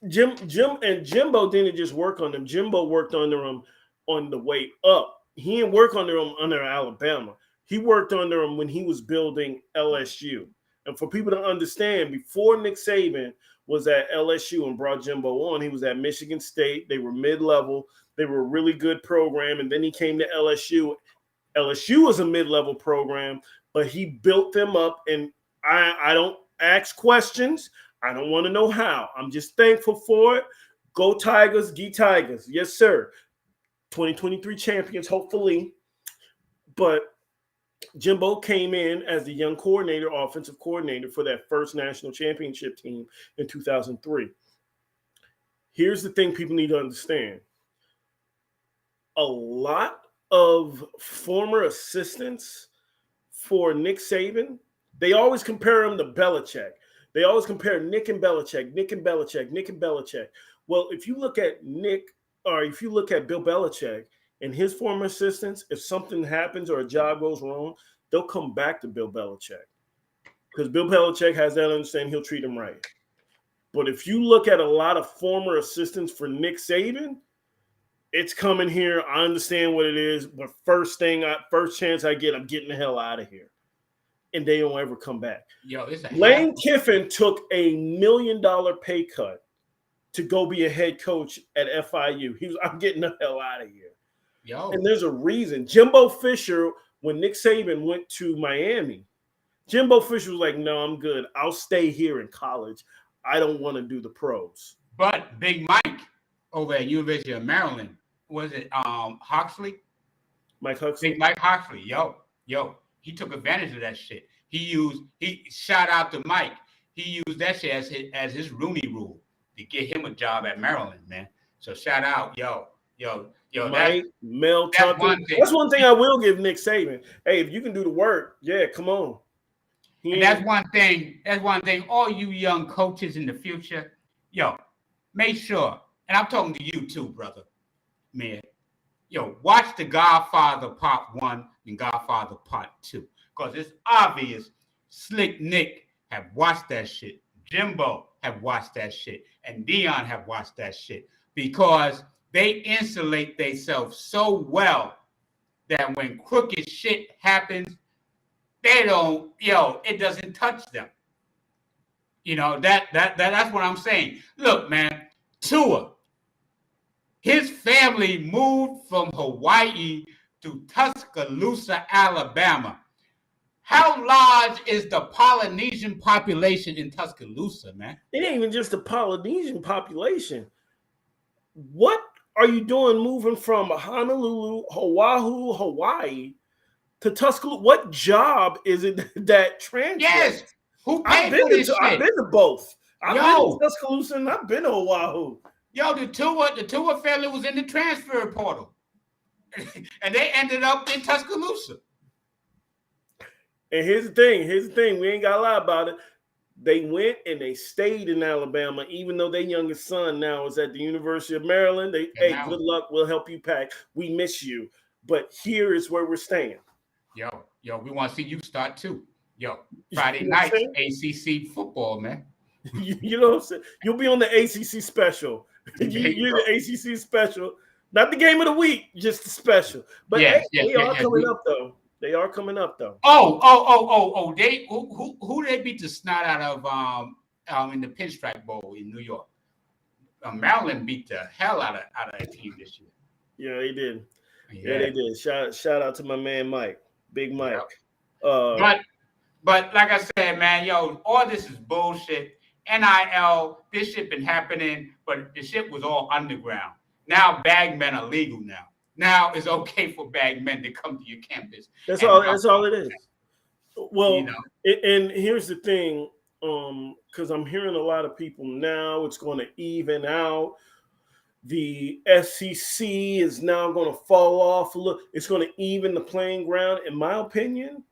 Jim and Jimbo didn't just work on them. Jimbo worked under them on the way up. He didn't work under them under Alabama. He worked under them when he was building LSU. And for people to understand, before Nick Saban was at LSU and brought Jimbo on, he was at Michigan State. They were mid-level. They were a really good program. And then he came to LSU. LSU was a mid-level program, but he built them up. And I don't ask questions. I don't want to know how. I'm just thankful for it. Go Tigers, Gee Tigers. Yes, sir. 2023 champions, hopefully. But Jimbo came in as the young coordinator, offensive coordinator for that first national championship team in 2003. Here's the thing people need to understand. A lot of former assistants for Nick Saban, they always compare him to Belichick. They always compare Nick and Belichick. Well, if you look at Nick, or if you look at Bill Belichick and his former assistants, if something happens or a job goes wrong, they'll come back to Bill Belichick. Because Bill Belichick has that understanding, he'll treat them right. But if you look at a lot of former assistants for Nick Saban, it's coming here. I understand what it is, but first chance I get, I'm getting the hell out of here. And they don't ever come back. Yo, it's a Lane Kiffin took a $1 million pay cut to go be a head coach at FIU. He was, I'm getting the hell out of here. Yo. And there's a reason. Jimbo Fisher, when Nick Saban went to Miami, Jimbo Fisher was like, no, I'm good. I'll stay here in college. I don't want to do the pros. But Big Mike over at University of Maryland, was it Huxley? Mike Huxley? Big Mike Huxley. Yo. He took advantage of that shit. He shout out to Mike. He used that shit as his Rooney Rule to get him a job at Maryland, man. So shout out, yo. Mike, Mel Tucker. That's one thing I will give Nick Saban. Hey, if you can do the work, yeah, come on. And that's one thing. All you young coaches in the future, yo, make sure. And I'm talking to you too, brother, man. Yo, watch The Godfather Part 1 and Godfather Part 2. Because it's obvious Slick Nick have watched that shit. Jimbo have watched that shit. And Dion have watched that shit. Because they insulate themselves so well that when crooked shit happens, they don't, it doesn't touch them. That's what I'm saying. Look, man, Tua, his family moved from Hawaii to Tuscaloosa, Alabama. How large is the Polynesian population in Tuscaloosa, man? It ain't even just the Polynesian population. What are you doing moving from Honolulu, Oahu, Hawaii to Tuscaloosa? What job is it that translates? Yes. Who paid for this shit? I've been to both. I've been to Tuscaloosa and I've been to Oahu. Yo, the Tua family was in the transfer portal. And they ended up in Tuscaloosa. And here's the thing. We ain't got to lie about it. They went and they stayed in Alabama, even though their youngest son now is at the University of Maryland. Hey, good luck. We'll help you pack. We miss you. But here is where we're staying. Yo, we want to see you start too. Yo, Friday You know what I'm nights, ACC football, man. You know what I'm saying? You'll be on the ACC special. You're the ACC special, not the game of the week, just the special. But Yes, they are coming up though. They are coming up though. Oh! They who they beat the snot out of in the Pinstripe Bowl in New York. Maryland beat the hell out of that team this year. Yeah, they did. Yeah, they did. Shout out to my man Mike, Big Mike. But like I said, man, yo, all this is bullshit. NIL, this shit been happening, but the shit was all underground. Now bagmen are legal now. Now it's okay for bagmen to come to your campus. That's all it is. Well, you know. And here's the thing, because I'm hearing a lot of people now, it's going to even out. The SEC is now going to fall off a little. It's going to even the playing ground, in my opinion.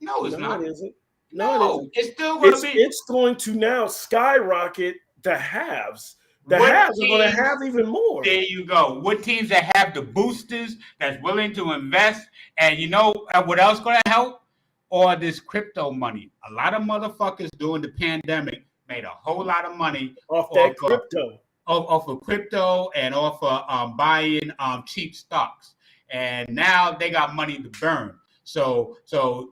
No, it's not. It isn't. No, it isn't. It's still going to be. It's going to now skyrocket the halves. The halves are going to have even more. There you go. What teams that have the boosters that's willing to invest, and you know what else going to help? All this crypto money. A lot of motherfuckers during the pandemic made a whole lot of money off that crypto. Off of crypto and off of buying cheap stocks. And now they got money to burn. So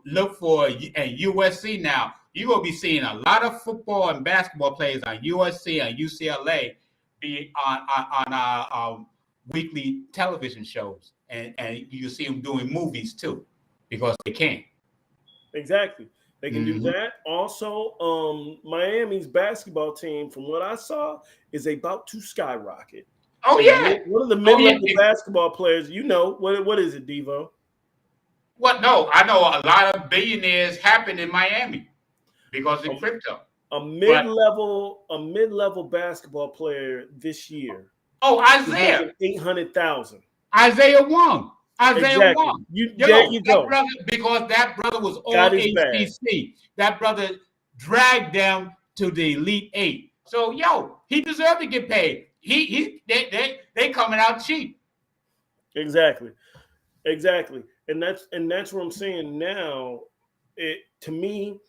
look for at USC now. You're going to be seeing a lot of football and basketball players on USC and UCLA be on weekly television shows. And you see them doing movies too because they can. Exactly. They can do that. Also, Miami's basketball team, from what I saw, is about to skyrocket. Oh, yeah. One of the middle-level basketball players, you know, what is it, Devo? What? No, I know a lot of billionaires happen in Miami because of crypto. A mid-level basketball player this year. Oh, Isaiah. 800,000. Isaiah Wong. Isaiah Wong. There you go. Brother, because that brother was all ACC. That brother dragged them to the Elite Eight. So, he deserved to get paid. They coming out cheap. Exactly. And that's what I'm saying now. To me,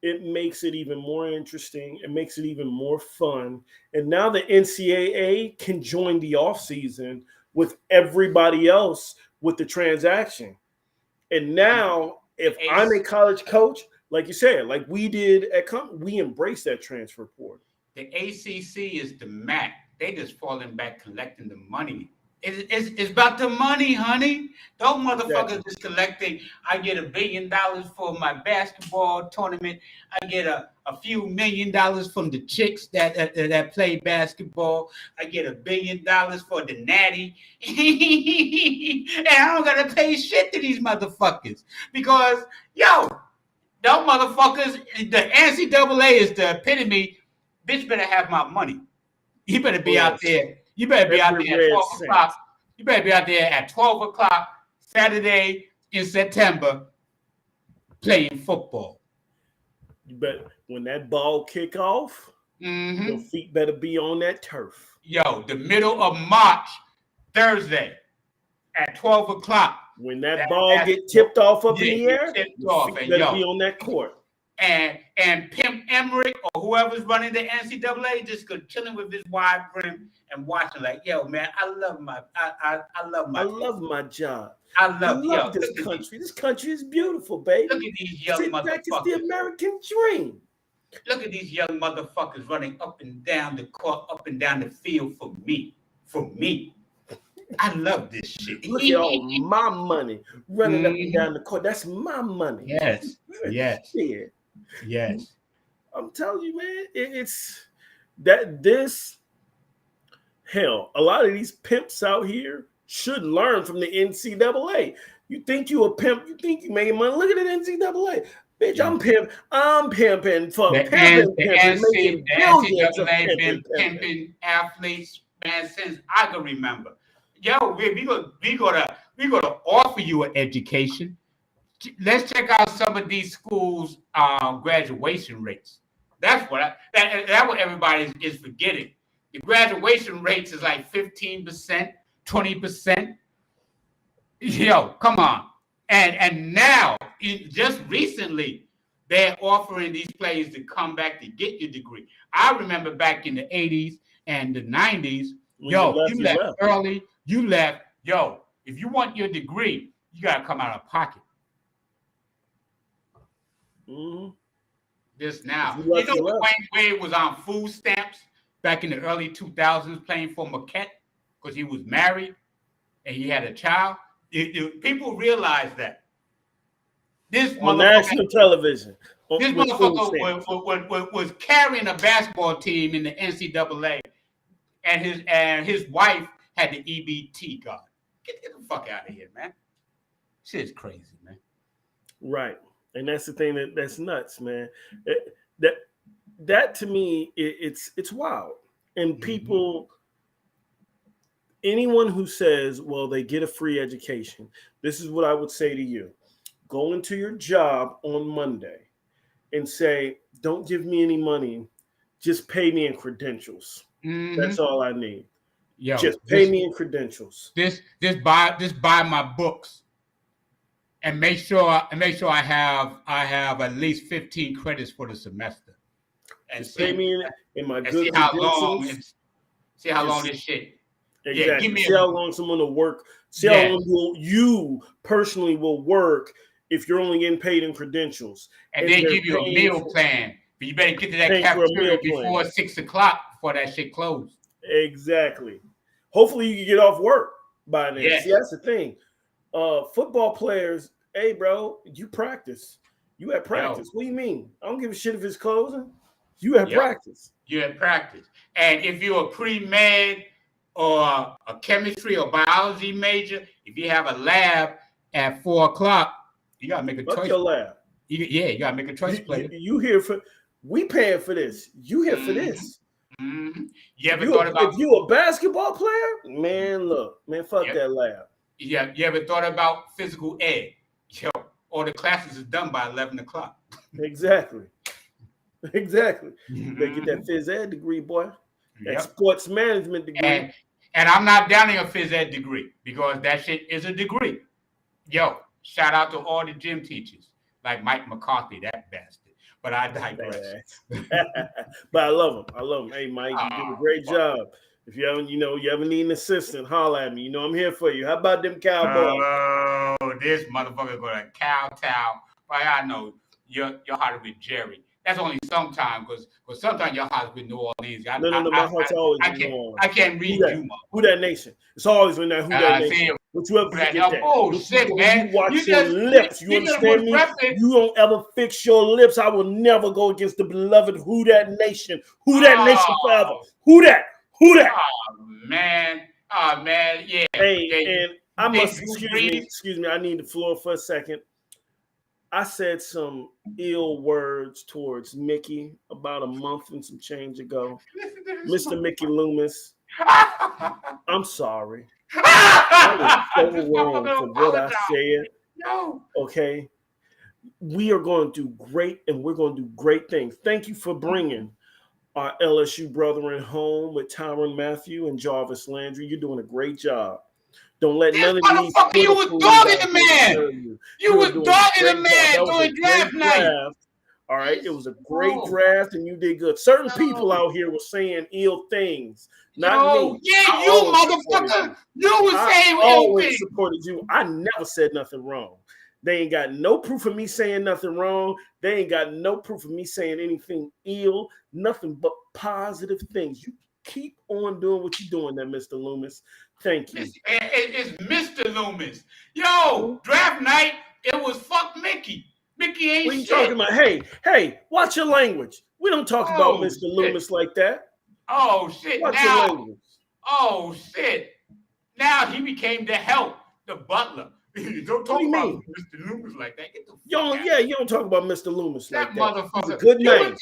it makes it even more interesting. It makes it even more fun. And now the NCAA can join the offseason with everybody else with the transaction. And now, if I'm a college coach, like you said, like we did we embrace that transfer portal. The ACC is the MAC. They just falling back collecting the money. It's about the money, honey. Those motherfuckers is collecting. I get $1 billion for my basketball tournament. I get a few $1 million from the chicks that play basketball. I get $1 billion for the natty. And I don't gotta pay shit to these motherfuckers. Because, those motherfuckers, the NCAA is the epitome. Bitch better have my money. You better be out there. You better be out there at 12 o'clock. You better be out there at 12 o'clock Saturday in September playing football. You bet when that ball kick off, your feet better be on that turf. The middle of March, Thursday at 12 o'clock. When that ball get tipped off up in the air, your feet better be on that court. And Pimp Emmerich or whoever's running the NCAA just chilling with his wide brim and watching like, man, I love my job. I love this country. This country is beautiful, baby. Look at these young motherfuckers. It's the American dream. Look at these young motherfuckers running up and down the court, up and down the field for me. I love this shit. Look at all my money running up and down the court. That's my money. Yes. Yes. I'm telling you, man, it's that this hell, a lot of these pimps out here should learn from the NCAA. You think you a pimp, you think you making money. Look at the NCAA. Bitch, I'm pimping for pimping. The NCAA been pimping athletes, man, since I can remember. We gonna offer you an education. Let's check out some of these schools' graduation rates. That's what everybody is forgetting. The graduation rates is like 15%, 20%. Come on. And now, just recently, they're offering these players to come back to get your degree. I remember back in the 80s and the 90s, you left early. You left. If you want your degree, you got to come out of pocket. Mm-hmm. This now. Dwayne Wade was on food stamps back in the early 2000s playing for Marquette because he was married and he had a child. People realize that. This on national television. This motherfucker was carrying a basketball team in the NCAA, and his wife had the EBT card. Get the fuck out of here, man. Shit's crazy, man. Right. And that's the thing that's nuts, man. That to me, it's wild. And people, anyone who says, well, they get a free education, this is what I would say to you. Go into your job on Monday and say, don't give me any money. Just pay me in credentials. Mm-hmm. That's all I need. Just pay me in credentials. Just buy my books. And make sure I have at least 15 credits for the semester. And pay me in my good credentials. See how long this shit. Exactly. Yeah, see how long someone will work. See how long you personally will work if you're only getting paid in credentials. And they give you a meal plan. But you better get to that cafeteria before 6 o'clock before that shit closed. Exactly. Hopefully you can get off work by then. Yes. See, that's the thing. Football players, hey, bro, you practice. You at practice. What do you mean? I don't give a shit if it's closing. You at practice. You at practice. And if you're a pre-med or a chemistry or biology major, if you have a lab at 4 o'clock, you got to make a choice. Your lab. You got to make a choice. You here for, we paying for this. You here for this. Mm-hmm. You ever thought about. If you a basketball player, man, look, man, fuck that lab. Yeah, you ever thought about physical ed? All the classes is done by 11 o'clock. Exactly. You better get that phys ed degree, boy. That sports management degree. And I'm not downing a phys ed degree because that shit is a degree. Shout out to all the gym teachers like Mike McCarthy, that bastard. But I digress. But I love him. Hey, Mike, you did a great job. If you ever need an assistant, holler at me. I'm here for you. How about them Cowboys? Oh, this motherfucker go to kowtow. But I know you're hot with Jerry. That's only sometimes because sometimes your heart's with New Orleans. No, my heart's always with New Orleans. I can't read you. Who that nation? It's always when that Who that nation. But you ever forget that? Oh, shit, man. You watch your lips. You understand me? You don't ever fix your lips. I will never go against the beloved Who that nation. Who that nation forever. Who that? Oh, man. Yeah. Hey, and I must, excuse me. I need the floor for a second. I said some ill words towards Mickey about a month and some change ago. Mr. Mickey Loomis, I'm sorry. I was so wrong for what I said. No. Okay. We are going to do great, and we're going to do great things. Thank you for bringing our LSU brethren home with Tyrann Mathieu and Jarvis Landry. You're doing a great job. Don't let none of these. You was dogging the man. You was dogging the man during draft night. All right, it was a great draft, and you did good. Certain people out here were saying ill things, not me. Yeah, you motherfucker. You was saying ill things. I always supported you. I never said nothing wrong. They ain't got no proof of me saying nothing wrong. They ain't got no proof of me saying anything ill. Nothing but positive things. You keep on doing what you're doing there, Mr. Loomis. Thank you. It's Mr. Loomis. Draft night, it was fuck Mickey. Mickey ain't what you talking about? Hey, watch your language. We don't talk about Mr. Loomis like that. Oh, shit. Watch your language. Oh, shit. Now he became the help, the butler. Don't talk about Mr. Loomis like that. Get the fuck out. You don't talk about Mr. Loomis like that. Motherfucker. He's a good name.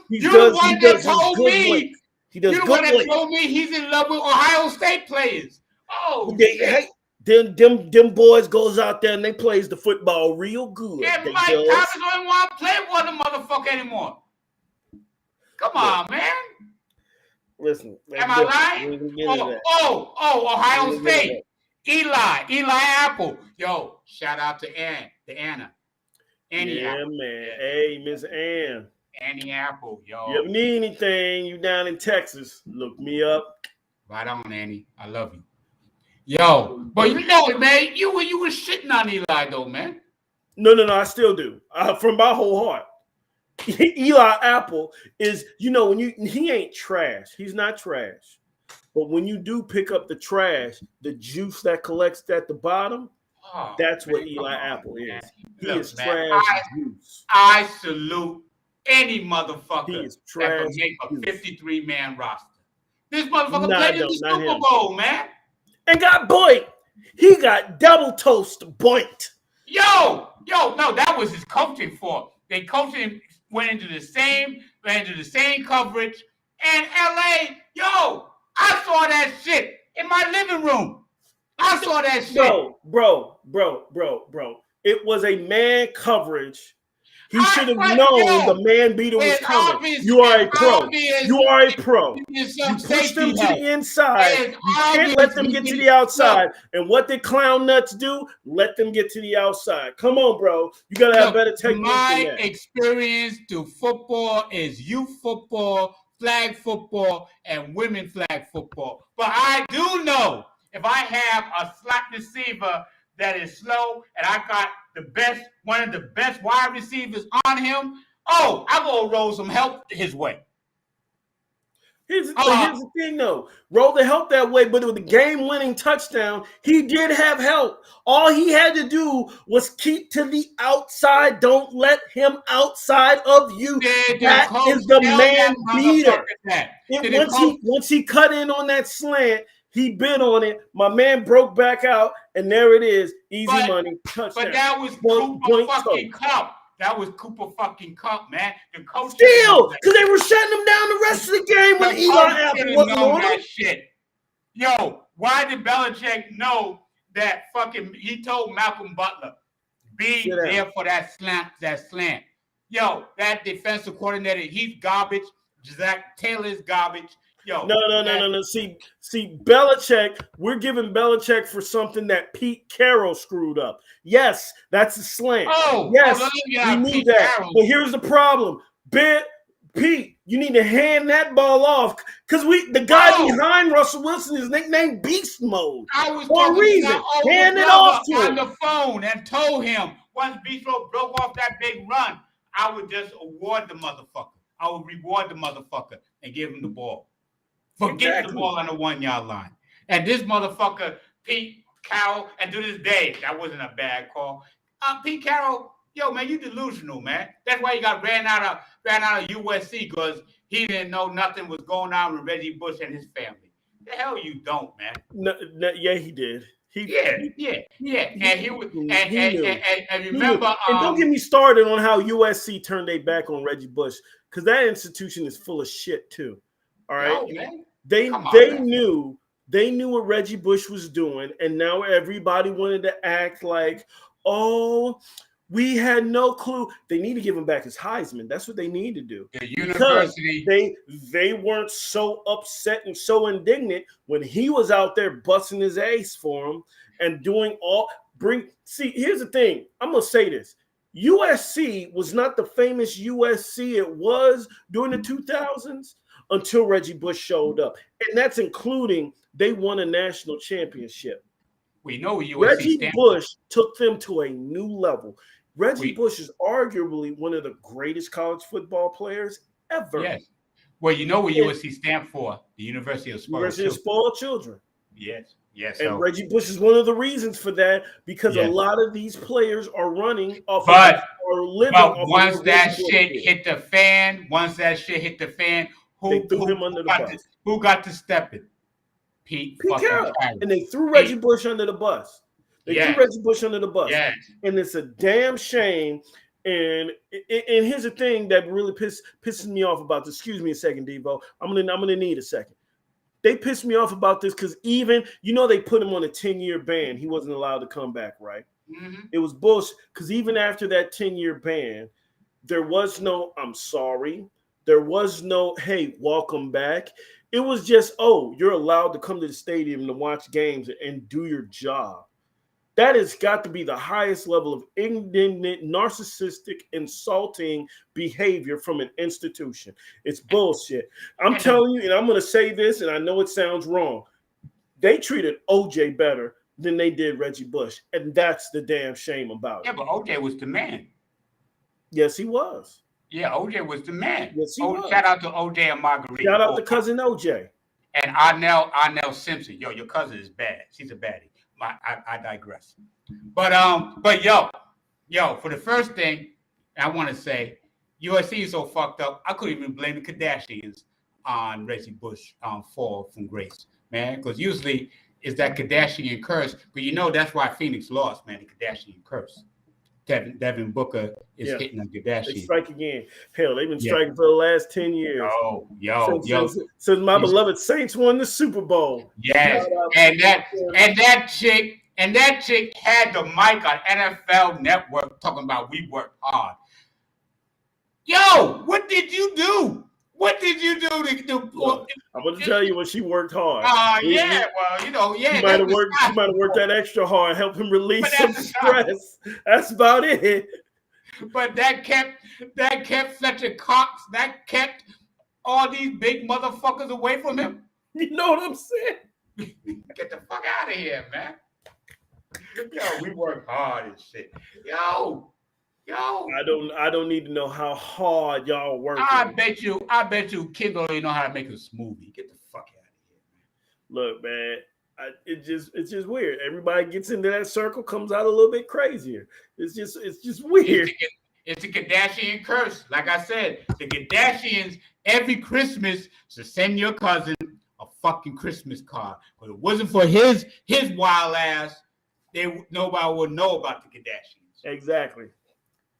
You're the one that told me. You're the one that told me he's in love with Ohio State players. Oh, hey, them boys goes out there and they plays the football real good. Yeah, Mike Thomas don't want to play with the motherfucker anymore. Come on, man. Listen. Am I lying? Ohio State. Eli Apple. Shout out to Anna. Annie Yeah, Apple. man. Yeah. Hey, Miss Ann. Annie Apple, You yo. ever need anything, you down in Texas, look me up. Right on, Annie. I love you. Yo, but you know it, man. You were shitting on Eli though, man. No, I still do. From my whole heart. Eli Apple is, when he ain't trash. He's not trash. But when you do pick up the trash, the juice that collects at the bottom, Oh, that's what man, Eli come on, Apple man. is. He Look, is man, trash juice. I salute any He motherfucker is that trash could make a juice. 53-man roster. This motherfucker Nah, played in no, the not Super him. Bowl, man. And got boinked. He got double toast boinked. Yo, no, that was his coaching fault. They coached him, went into the same coverage. And LA, yo, I saw that shit in my living room. I saw that shit. Bro. It was a man coverage. He should have known the man beater was coming. You are a pro. You are a pro. You push them to the inside. You can't let them get to the outside. And what did clown nuts do? Let them get to the outside. Come on, bro. You got to have better technique than My that. experience to football is youth football, flag football, and women flag football. But I do know if I have a slot receiver that is slow and I got one of the best wide receivers on him, I'm going to roll some help his way. Here's the thing, though. Roll the help that way, but with the game-winning touchdown, he did have help. All he had to do was keep to the outside. Don't let him outside of you. That is the man beater. Once he cut in on that slant, he bit on it. My man broke back out, and there it is. Easy money, touchdown. But that was Cooper fucking Kupp. That was Cooper fucking Kupp, man. The coach still, because they were shutting him down the rest of the game when Eli Apple wasn't on that shit. Yo, why did Belichick know that he told Malcolm Butler, be there for that slant. Yo, that defensive coordinator, he's garbage. Zach Taylor's garbage. Yo, no. See, Belichick, we're giving Belichick for something that Pete Carroll screwed up. Yes, that's a slant. Yes, we knew Pete that. Carroll. But here's the problem. Pete, you need to hand that ball off because the guy behind Russell Wilson is nicknamed Beast Mode. I was for a reason. Hand it off to him on the phone and told him once Beast Mode broke off that big run, I would just award the motherfucker. I would reward the motherfucker and give him the ball. Forget the ball on the 1 yard line. And this motherfucker, Pete Carroll, and to this day, that wasn't a bad call. Pete Carroll, yo, man, you delusional, man. That's why he got ran out of USC because he didn't know nothing was going on with Reggie Bush and his family. The hell you don't, man. No, yeah, he did. Yeah. And he was, and remember, and don't get me started on how USC turned their back on Reggie Bush because that institution is full of shit too. All right, they knew what Reggie Bush was doing, and now everybody wanted to act like, we had no clue. They need to give him back his Heisman. That's what they need to do. The university, they weren't so upset and so indignant when he was out there busting his ass for him and doing See, here's the thing. I'm gonna say this. USC was not the famous USC it was during the 2000s. Until Reggie Bush showed up. And that's including they won a national championship. We know USC Reggie Bush took them to a new level. Reggie Bush is arguably one of the greatest college football players ever. Yes. Well, you know what USC stands for? The University of Spoiled Children. Yes. And Reggie Bush is one of the reasons for that because a lot of these players are running off once that shit hit the fan, who got to step in? Pete Carroll. And they threw Reggie Bush under the bus. Threw Reggie Bush under the bus. Yes. And it's a damn shame. And here's the thing that really pisses me off about this. Excuse me a second, Devo. I'm gonna need a second. They pissed me off about this because they put him on a 10-year ban. He wasn't allowed to come back, right? Mm-hmm. It was bullshit because even after that 10-year ban, there was no I'm sorry. There was no, hey, welcome back. It was just, you're allowed to come to the stadium to watch games and do your job. That has got to be the highest level of indignant, narcissistic, insulting behavior from an institution. It's bullshit. I'm telling you, and I'm going to say this, and I know it sounds wrong. They treated OJ better than they did Reggie Bush, and that's the damn shame about it. Yeah, but OJ was the man. Yes, he was. Yeah, OJ was the man. Yes, he was. Shout out to OJ and Marguerite. Shout out to cousin OJ. And Arnell Simpson. Yo, your cousin is bad. She's a baddie. I digress. But yo, for the first thing, I want to say USC is so fucked up. I couldn't even blame the Kardashians on Reggie Bush fall from grace, man. Because usually it's that Kardashian curse. But you know that's why Phoenix lost, man. The Kardashian curse. Devin Booker is hitting a Kardashian. They strike again. Hell, they've been striking for the last 10 years. Since my beloved Saints won the Super Bowl. Yes, and that chick had the mic on NFL Network talking about we work hard. Yo, what did you do? What did you do to do? Well, I'm going to tell you when she worked hard. She might have worked that extra hard, help him release some stress. That's about it. But that kept Fletcher Cox. That kept all these big motherfuckers away from him. You know what I'm saying? Get the fuck out of here, man. Yo, we work hard and shit. Yo. I don't need to know how hard y'all work. I bet you Kim don't even know how to make a smoothie. Get the fuck out of here, man. Look, man, it's just weird. Everybody gets into that circle, comes out a little bit crazier. It's just weird. It's the Kardashian curse. Like I said, the Kardashians every Christmas to send your cousin a fucking Christmas card. But it wasn't for his wild ass, nobody would know about the Kardashians.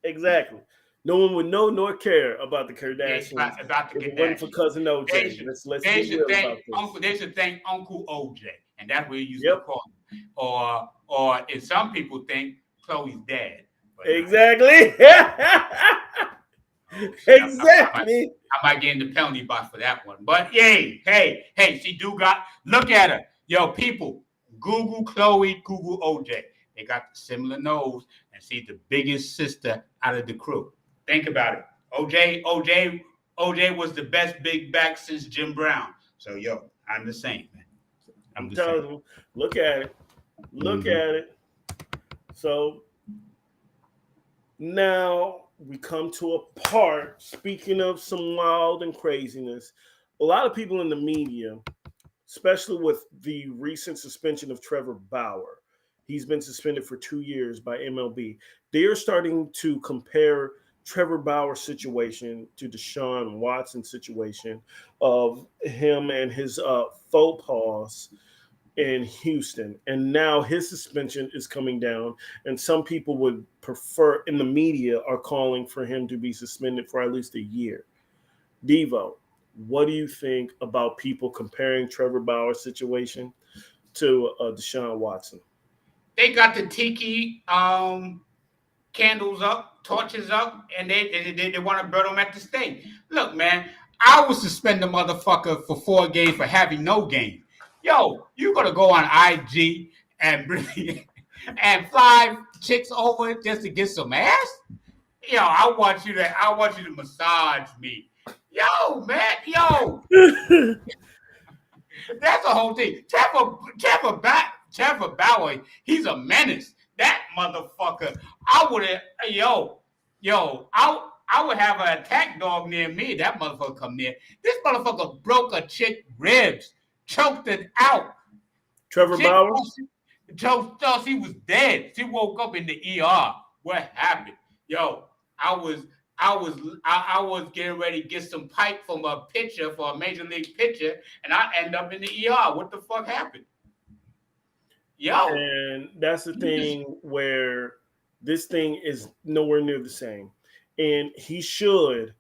Exactly. No one would know nor care about the Kardashians. About the Kardashians. It wasn't for cousin OJ. They should thank Uncle OJ, and that's what he used to call him. Or if some people think Chloe's dad. Exactly. Exactly. I might get in the penalty box for that one. But hey, she do got. Look at her, yo, people. Google Chloe, Google OJ. They got the similar nose, and she's the biggest sister out of the crew. Think about it. OJ was the best big back since Jim Brown. So, yo, I'm the same, man. I'm telling you, look at it. Look at it. So now we come to a part, speaking of some wild and craziness, a lot of people in the media, especially with the recent suspension of Trevor Bauer, he's been suspended for 2 years by MLB. They are starting to compare Trevor Bauer's situation to Deshaun Watson's situation of him and his faux pas in Houston. And now his suspension is coming down. And some people would prefer, in the media, are calling for him to be suspended for at least a year. Devo, what do you think about people comparing Trevor Bauer's situation to Deshaun Watson? They got the tiki candles up, torches up, and they want to burn them at the stake. Look, man, I would suspend the motherfucker for 4 games for having no game. Yo, you gonna go on IG and and fly chicks over just to get some ass? Yo, I want you to massage me. Yo, man, yo. That's the whole thing. Trevor Bauer, he's a menace. That motherfucker, I would have an attack dog near me. That motherfucker come near. This motherfucker broke a chick's ribs, choked it out. Trevor Bauer? Thought she was dead. She woke up in the ER. What happened? Yo, I was getting ready to get some pipe from a pitcher for a major league pitcher, and I end up in the ER. What the fuck happened? Yo. And that's the thing where this thing is nowhere near the same. And he should,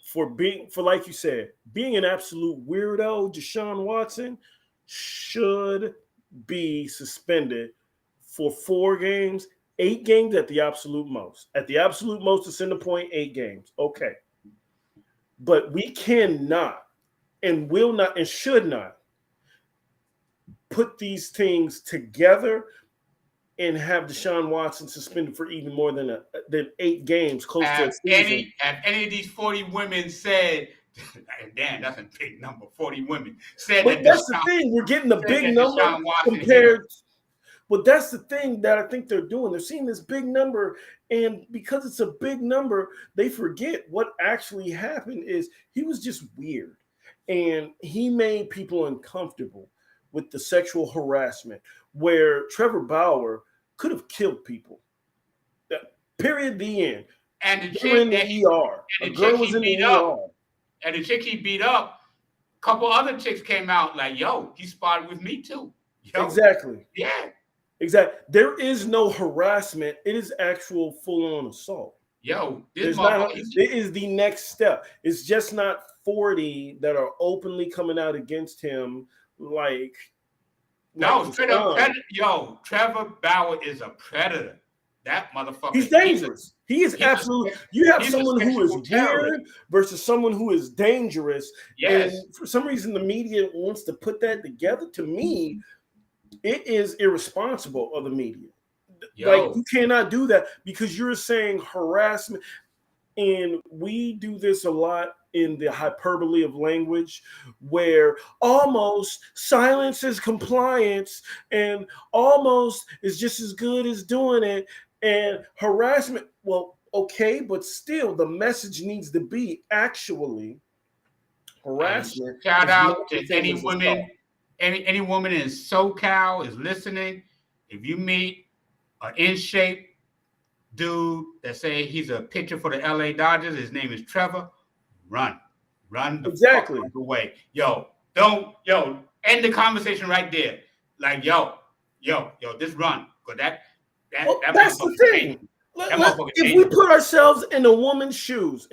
for like you said, being an absolute weirdo, Deshaun Watson should be suspended for 4 games, 8 games at the absolute most. At the absolute most, to send a point, 8 games. Okay. But we cannot and will not and should not put these things together and have Deshaun Watson suspended for even more than 8 games, close to a Have season. any of these 40 women said, damn, that's a big number, 40 women said But that that's the thing. We're getting a said big that number Deshaun Watson hit compared. him. But that's the thing that I think they're doing. They're seeing this big number, and because it's a big number, they forget what actually happened is he was just weird. And he made people uncomfortable with the sexual harassment where Trevor Bauer could have killed people. Period. The end. And the They were in chick that the ER. A and the girl chick was he in beat the up, ER. and the chick he beat up, a couple other chicks came out like, yo, he spotted with me too. Yo, Exactly. yeah. Exactly. There is no harassment. It is actual full-on assault. Yo, It is the next step. It's just not 40 that are openly coming out against him like no, straight up predator. Yo, Trevor Bauer is a predator. That motherfucker. He's dangerous. He is absolutely. You have someone who is weird versus someone who is dangerous. Yes. And for some reason, the media wants to put that together. To me, it is irresponsible of the media. Yo. Like, you cannot do that because you're saying harassment. And we do this a lot in the hyperbole of language where almost silence is compliance and almost is just as good as doing it. And harassment, well, okay, but still the message needs to be actually harassment. Shout out to any women, any woman in SoCal is listening. If you meet an in shape dude that say he's a pitcher for the LA Dodgers, his name is Trevor, run the exactly fuck away. Yo, end the conversation right there. Like, yo, just run. Cause that's the thing. If we put ourselves in a woman's shoes,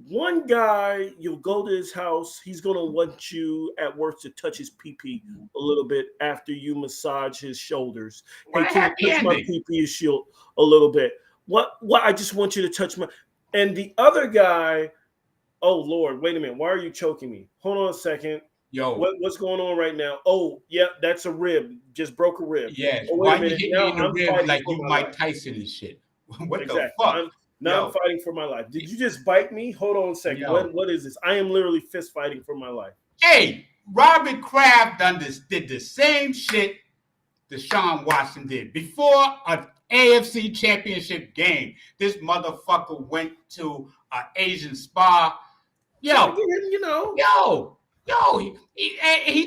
one guy, you'll go to his house, he's gonna want you at work to touch his pee-pee a little bit after you massage his shoulders. Hey, can you touch my pee-pee shield a little bit? What I just want you to touch my. And the other guy, oh Lord, wait a minute, why are you choking me? Hold on a second. Yo, what's going on right now? Oh, yeah, that's a rib. Just broke a rib. Yeah. Oh, why you hit me in the rib like you Mike Tyson and shit? What the fuck? I'm fighting for my life. Did you just bite me? Hold on a second. What is this? I am literally fist fighting for my life. Hey, Robert Kraft did the same shit Deshaun Watson did. Before an AFC championship game, this motherfucker went to an Asian spa. He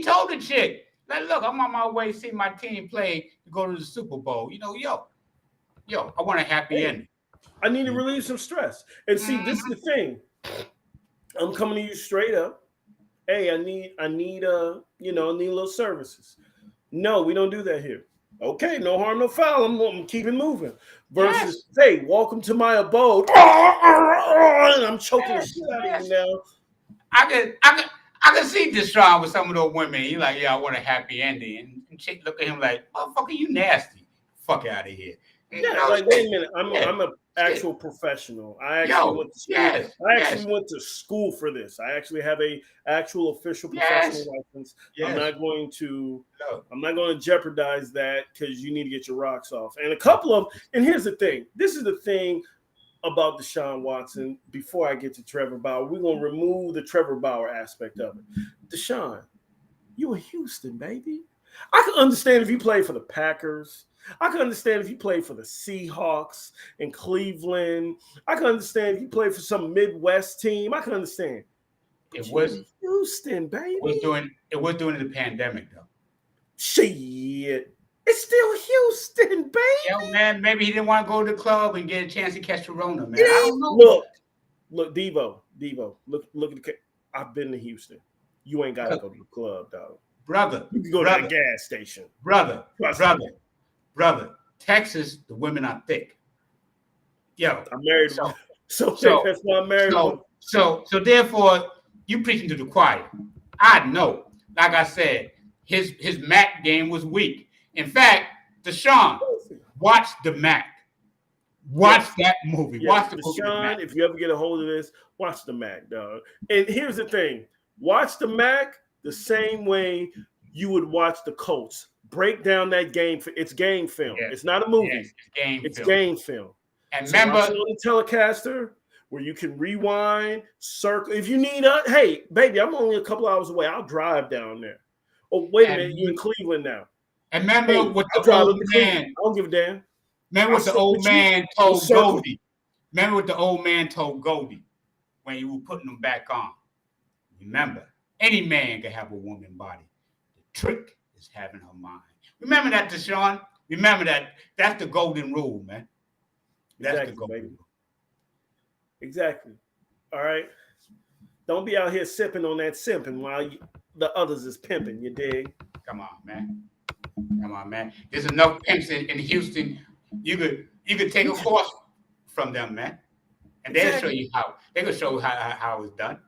told the chick, like, look, I'm on my way to see my team play to go to the Super Bowl. I want a happy ending. I need to relieve some stress. And see, this is the thing. I'm coming to you straight up. Hey, I need a little services. No, we don't do that here. Okay, no harm, no foul. I'm keeping moving. Versus, hey, welcome to my abode. And I'm choking the shit out of you now. I can see Deshaun with some of those women. He's like, yeah, I want a happy ending. And chick look at him like, motherfucker, you nasty. Fuck out of here. Like, wait a minute. I'm an actual professional. I actually went to school. Went to school for this. I actually have a actual official professional license. I'm not going to jeopardize that because you need to get your rocks off. And here's the thing. This is the thing about Deshaun Watson. Before I get to Trevor Bauer, we're gonna remove the Trevor Bauer aspect of it. Deshaun, you in Houston, baby. I can understand if you play for the Packers. I can understand if you play for the Seahawks in Cleveland. I can understand if you play for some Midwest team. I can understand. It was Houston, baby. It was during the pandemic, though. Shit. It's still Houston, baby. Yo, man, maybe he didn't want to go to the club and get a chance to catch Corona, man. I don't know. Look, Devo. Look at the. I've been to Houston. You ain't got to go to the club, dog. Brother. You can go to the gas station. Brother. Texas, the women are thick. Yo. I'm married. So that's why I'm married. So therefore, you preaching to the choir. I know. Like I said, his Mac game was weak. In fact, Deshaun, watch the Mac. Watch that movie. Watch the Deshaun, if you ever get a hold of this, watch the Mac, dog. And here's the thing. Watch the Mac the same way you would watch the Colts break down that game. It's game film. Yeah. It's not a movie. Yes, it's game It's film. game film. And So remember, watch it on the Telecaster where you can rewind, circle. If you need hey, baby, I'm only a couple hours away. I'll drive down there. Oh, wait a minute, you in Cleveland now. And remember Hey, what I'll the drive old up to Cleveland. man. I don't give a damn. Remember what the old man I'll told circle. Goldie. Remember what the old man told Goldie when you were putting them back on. Remember, any man can have a woman body. The trick is having her mind. Remember that, Deshaun? Remember that. That's the golden rule, man. That's Exactly, the golden baby. rule. Exactly. All right. Don't be out here sipping on that simping while the others is pimping. You dig? Come on, man. Come on, man. There's enough pimps in Houston. You could take a course from them, man, and they'll show you how. They can show you how it's done.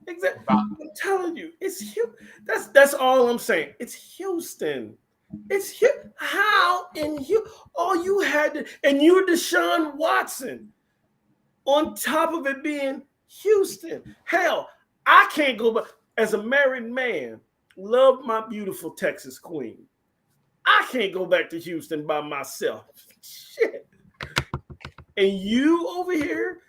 Exactly. I'm telling you, that's all I'm saying. It's Houston. It's how in Houston? All you had to, and you're Deshaun Watson. On top of it being Houston, hell, I can't go back as a married man. Love my beautiful Texas queen. I can't go back to Houston by myself. Shit. And you over here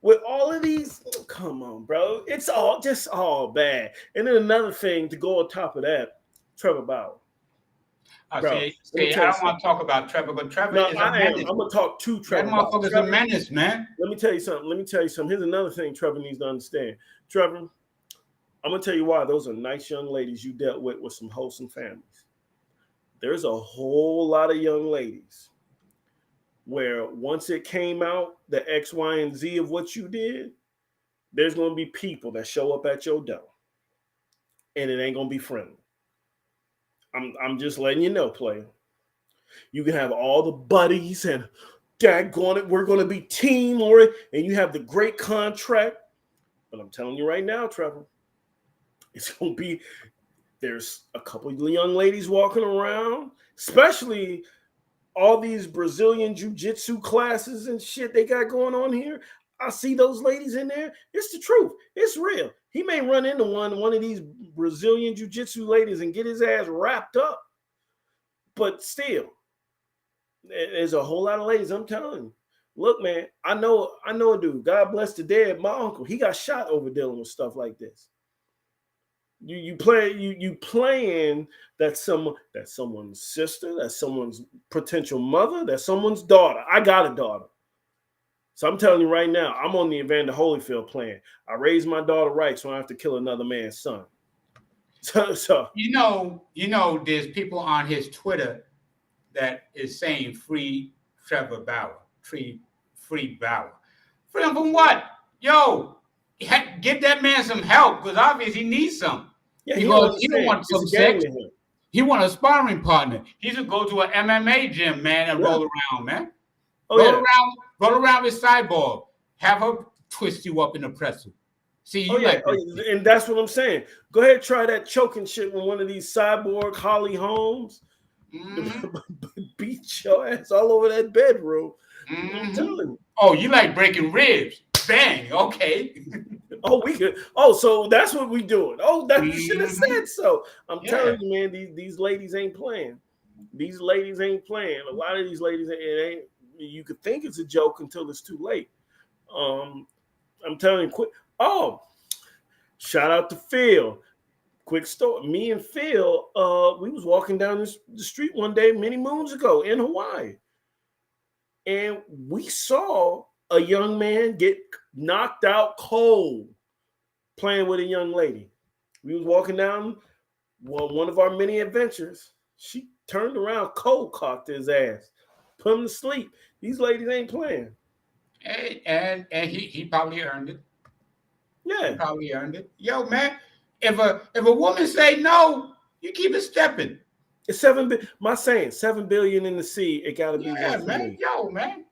with all of these, come on, bro. It's all bad. And then another thing to go on top of that, Trevor Bauer. Bro, I don't want to talk about Trevor, but Trevor is a menace. I'm going to talk to Trevor. That motherfucker's a menace, man. Let me tell you something. Here's another thing Trevor needs to understand. Trevor, I'm going to tell you why. Those are nice young ladies you dealt with some wholesome families. There's a whole lot of young ladies where once it came out, the X, Y, and Z of what you did, there's going to be people that show up at your door. And it ain't going to be friendly. I'm just letting you know, player. You can have all the buddies and daggone it, we're going to be team or and you have the great contract. But I'm telling you right now, Trevor, it's going to be, there's a couple of young ladies walking around, especially all these Brazilian jiu-jitsu classes and shit they got going on here. I see those ladies in there. It's the truth. It's real. He may run into one of these Brazilian jiu-jitsu ladies and get his ass wrapped up. But still, there's a whole lot of ladies. I'm telling you. Look, man, I know a dude. God bless the dead. My uncle, he got shot over dealing with stuff like this. You playing that's someone's sister, that's someone's potential mother, that's someone's daughter. I got a daughter. So I'm telling you right now, I'm on the Evander Holyfield plan. I raised my daughter right, so I don't have to kill another man's son. So you know, there's people on his Twitter that is saying free Trevor Bauer, free Bauer. Free him from what? Yo, get that man some help because obviously he needs some. Yeah, he don't want some sex. He want a sparring partner. He should go to an MMA gym, man, and roll around, man. Roll around with Cyborg. Have her twist you up in a pretzel. See, and that's what I'm saying. Go ahead, try that choking shit with one of these Cyborg Holly Holmes. Mm-hmm. Beat your ass all over that bedroom. Mm-hmm. I'm telling you. Oh, you like breaking ribs? Bang. Okay. We could. So that's what we doing. You should have said so. I'm telling you, man. These ladies ain't playing. These ladies ain't playing. A lot of these ladies, it ain't. You could think it's a joke until it's too late. I'm telling you, quick. Shout out to Phil. Quick story. Me and Phil, we was walking down the street one day many moons ago in Hawaii. And we saw a young man get knocked out cold playing with a young lady. We was walking down one of our many adventures. She turned around, cold cocked his ass, put him to sleep. These ladies ain't playing. And he probably earned it. Yeah. He probably earned it. Yo, man, if a woman say no, you keep it stepping. It's 7 billion in the sea. It gotta be one man. Yo, man.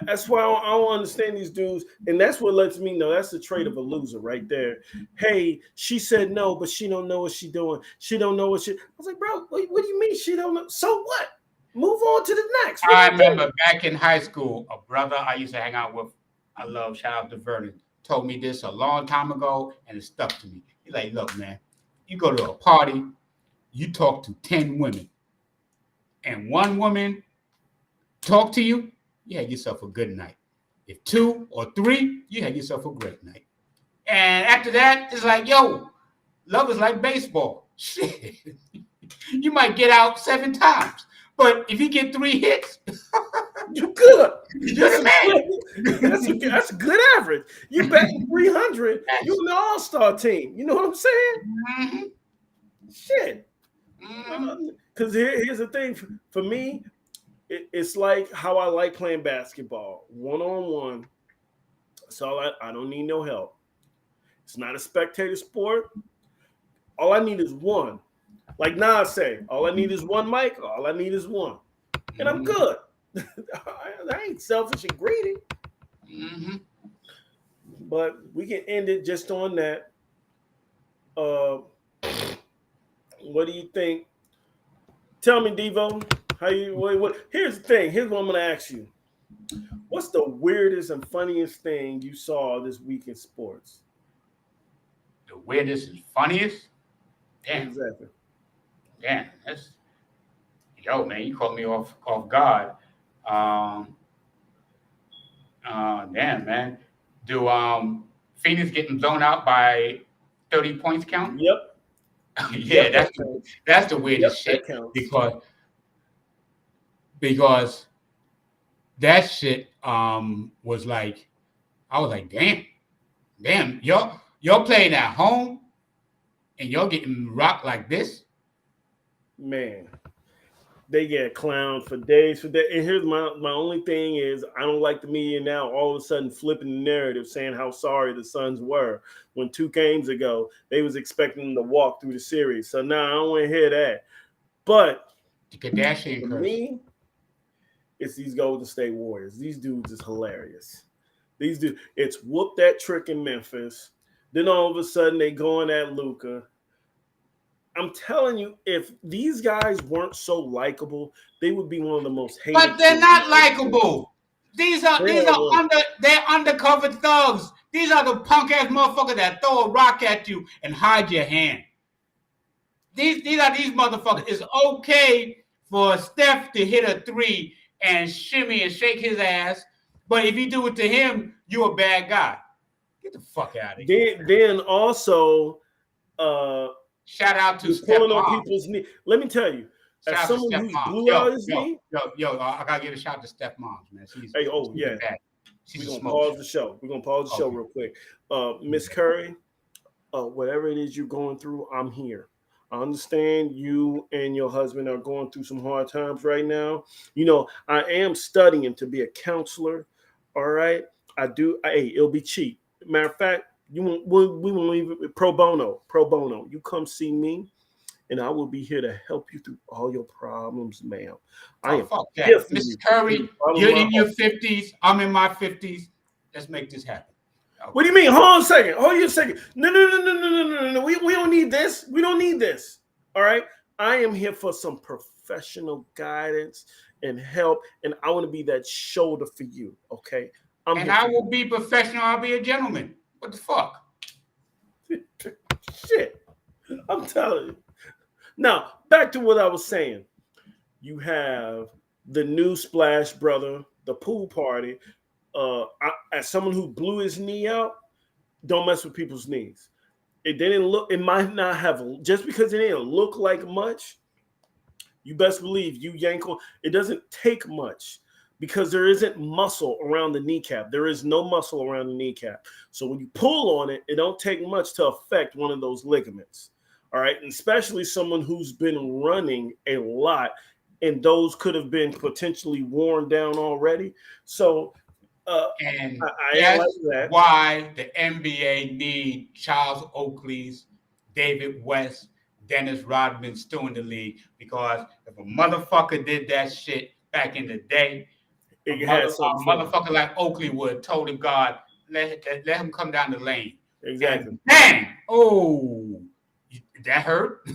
That's why I don't understand these dudes, and that's what lets me know that's the trait of a loser right there. Hey, she said no, but she don't know what she's doing. She don't know what she. I was like, bro, what do you mean she don't know? So what? Move on to the next. I remember back in high school, a brother I used to hang out with, I love, shout out to Vernon, told me this a long time ago, and it stuck to me. He's like, look, man, you go to a party, you talk to 10 women, and one woman talk to you, you had yourself a good night. If 2 or 3, you had yourself a great night. And after that, it's like, yo, love is like baseball. Shit. You might get out 7 times. But if you get 3 hits, you good. You're the man. That's a good average. You batting 300, you're an all-star team. You know what I'm saying? Mm-hmm. Shit. Mm-hmm. Because here's the thing. For me, it's like how I like playing basketball. One-on-one. So I don't need no help. It's not a spectator sport. All I need is one. Like Nas say, all I need is one mic. All I need is one. And I'm good. I ain't selfish and greedy. Mm-hmm. But we can end it just on that. What do you think? Tell me, Devo, how you what? Here's the thing. Here's what I'm gonna ask you. What's the weirdest and funniest thing you saw this week in sports? The weirdest and funniest? Damn. Exactly. Damn. Yo, man, you caught me off guard. Damn, man. Do Phoenix getting blown out by 30 points count? Yep. Yeah, Yep, that's the weirdest yep, shit because that shit was like, I was like, damn, y'all playing at home and y'all getting rocked like this. Man, they get clowned for days. And here's my only thing is I don't like the media now all of a sudden flipping the narrative saying how sorry the Suns were when 2 games ago they was expecting them to walk through the series. So now I don't want to hear that. But the Kardashian for curse. me, it's these Golden State Warriors. These dudes is hilarious. These dudes, it's whoop that trick in Memphis. Then all of a sudden they going at Luka. I'm telling you, if these guys weren't so likable, they would be one of the most hated. But they're not likable. They're undercover thugs. These are the punk ass motherfuckers that throw a rock at you and hide your hand. These are these motherfuckers. It's okay for Steph to hit a 3 and shimmy and shake his ass, but if you do it to him, you're a bad guy. Get the fuck out of here. Then also, shout out to Steph pulling on people's knee. Let me tell you, as someone who's blew out his knee. I gotta give a shout out to Steph Moms, man. She's yeah. We're gonna pause the show. We're gonna pause the show real quick. Miss Curry, whatever it is you're going through, I'm here. I understand you and your husband are going through some hard times right now. You know, I am studying to be a counselor. All right. I do. Hey, it'll be cheap. Matter of fact, we won't even pro bono. You come see me, and I will be here to help you through all your problems, ma'am. I am here for Mrs. Curry, you're in your 50s. I'm in my 50s. Let's make this happen. Okay. What do you mean? Hold on a second. No. We don't need this. We don't need this. All right. I am here for some professional guidance and help, and I want to be that shoulder for you. Okay. I will be professional. I'll be a gentleman. What the fuck? Shit. I'm telling you. Now, back to what I was saying. You have the new Splash Brother, the pool party. As someone who blew his knee out, don't mess with people's knees. It might not have, just because it didn't look like much, you best believe you yank on, it doesn't take much because there isn't muscle around the kneecap. There is no muscle around the kneecap. So when you pull on it, it don't take much to affect one of those ligaments. All right. And especially someone who's been running a lot, and those could have been potentially worn down already. So, and that's like why the NBA need Charles Oakley's, David West, Dennis Rodman still in the league, because if a motherfucker did that shit back in the day, a motherfucker like Oakley would have told God, let him come down the lane. Exactly. And bang! Oh, that hurt.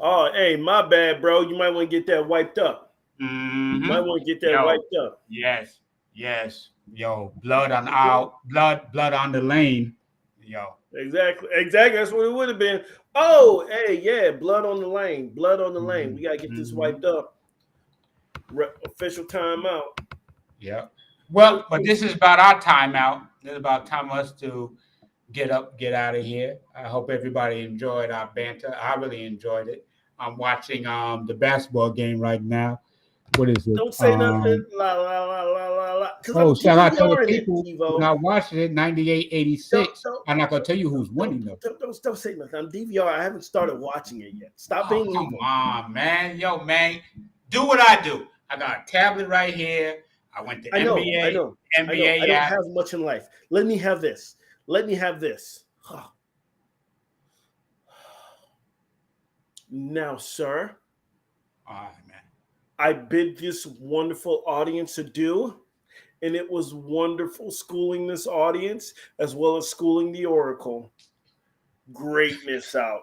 Oh, hey, my bad, bro. You might want to get that wiped up. Mm-hmm. You might want to get that wiped up. Yes. Yo, blood on the lane. Yo. Exactly. That's what it would have been. Oh, hey, yeah, blood on the lane. We gotta get this wiped up. Official timeout. Yeah. Well, but this is about our timeout. This is about time for us to get up, get out of here. I hope everybody enjoyed our banter. I really enjoyed it. I'm watching the basketball game right now. What is it? Don't say nothing. La la la la la la. Because I'm Shout out to the DVRing it, people who Devo. not watching it. 98-86. I'm not gonna tell you who's winning though. Don't say nothing. I'm DVR. I haven't started watching it yet. Stop Oh, being come evil. on, man. Yo, man, do what I do. I got a tablet right here. I went to NBA. I know. NBA. I don't have much in life. Let me have this. Now, sir, All right, man. I bid this wonderful audience adieu, and it was wonderful schooling this audience as well as schooling the Oracle. Greatness out.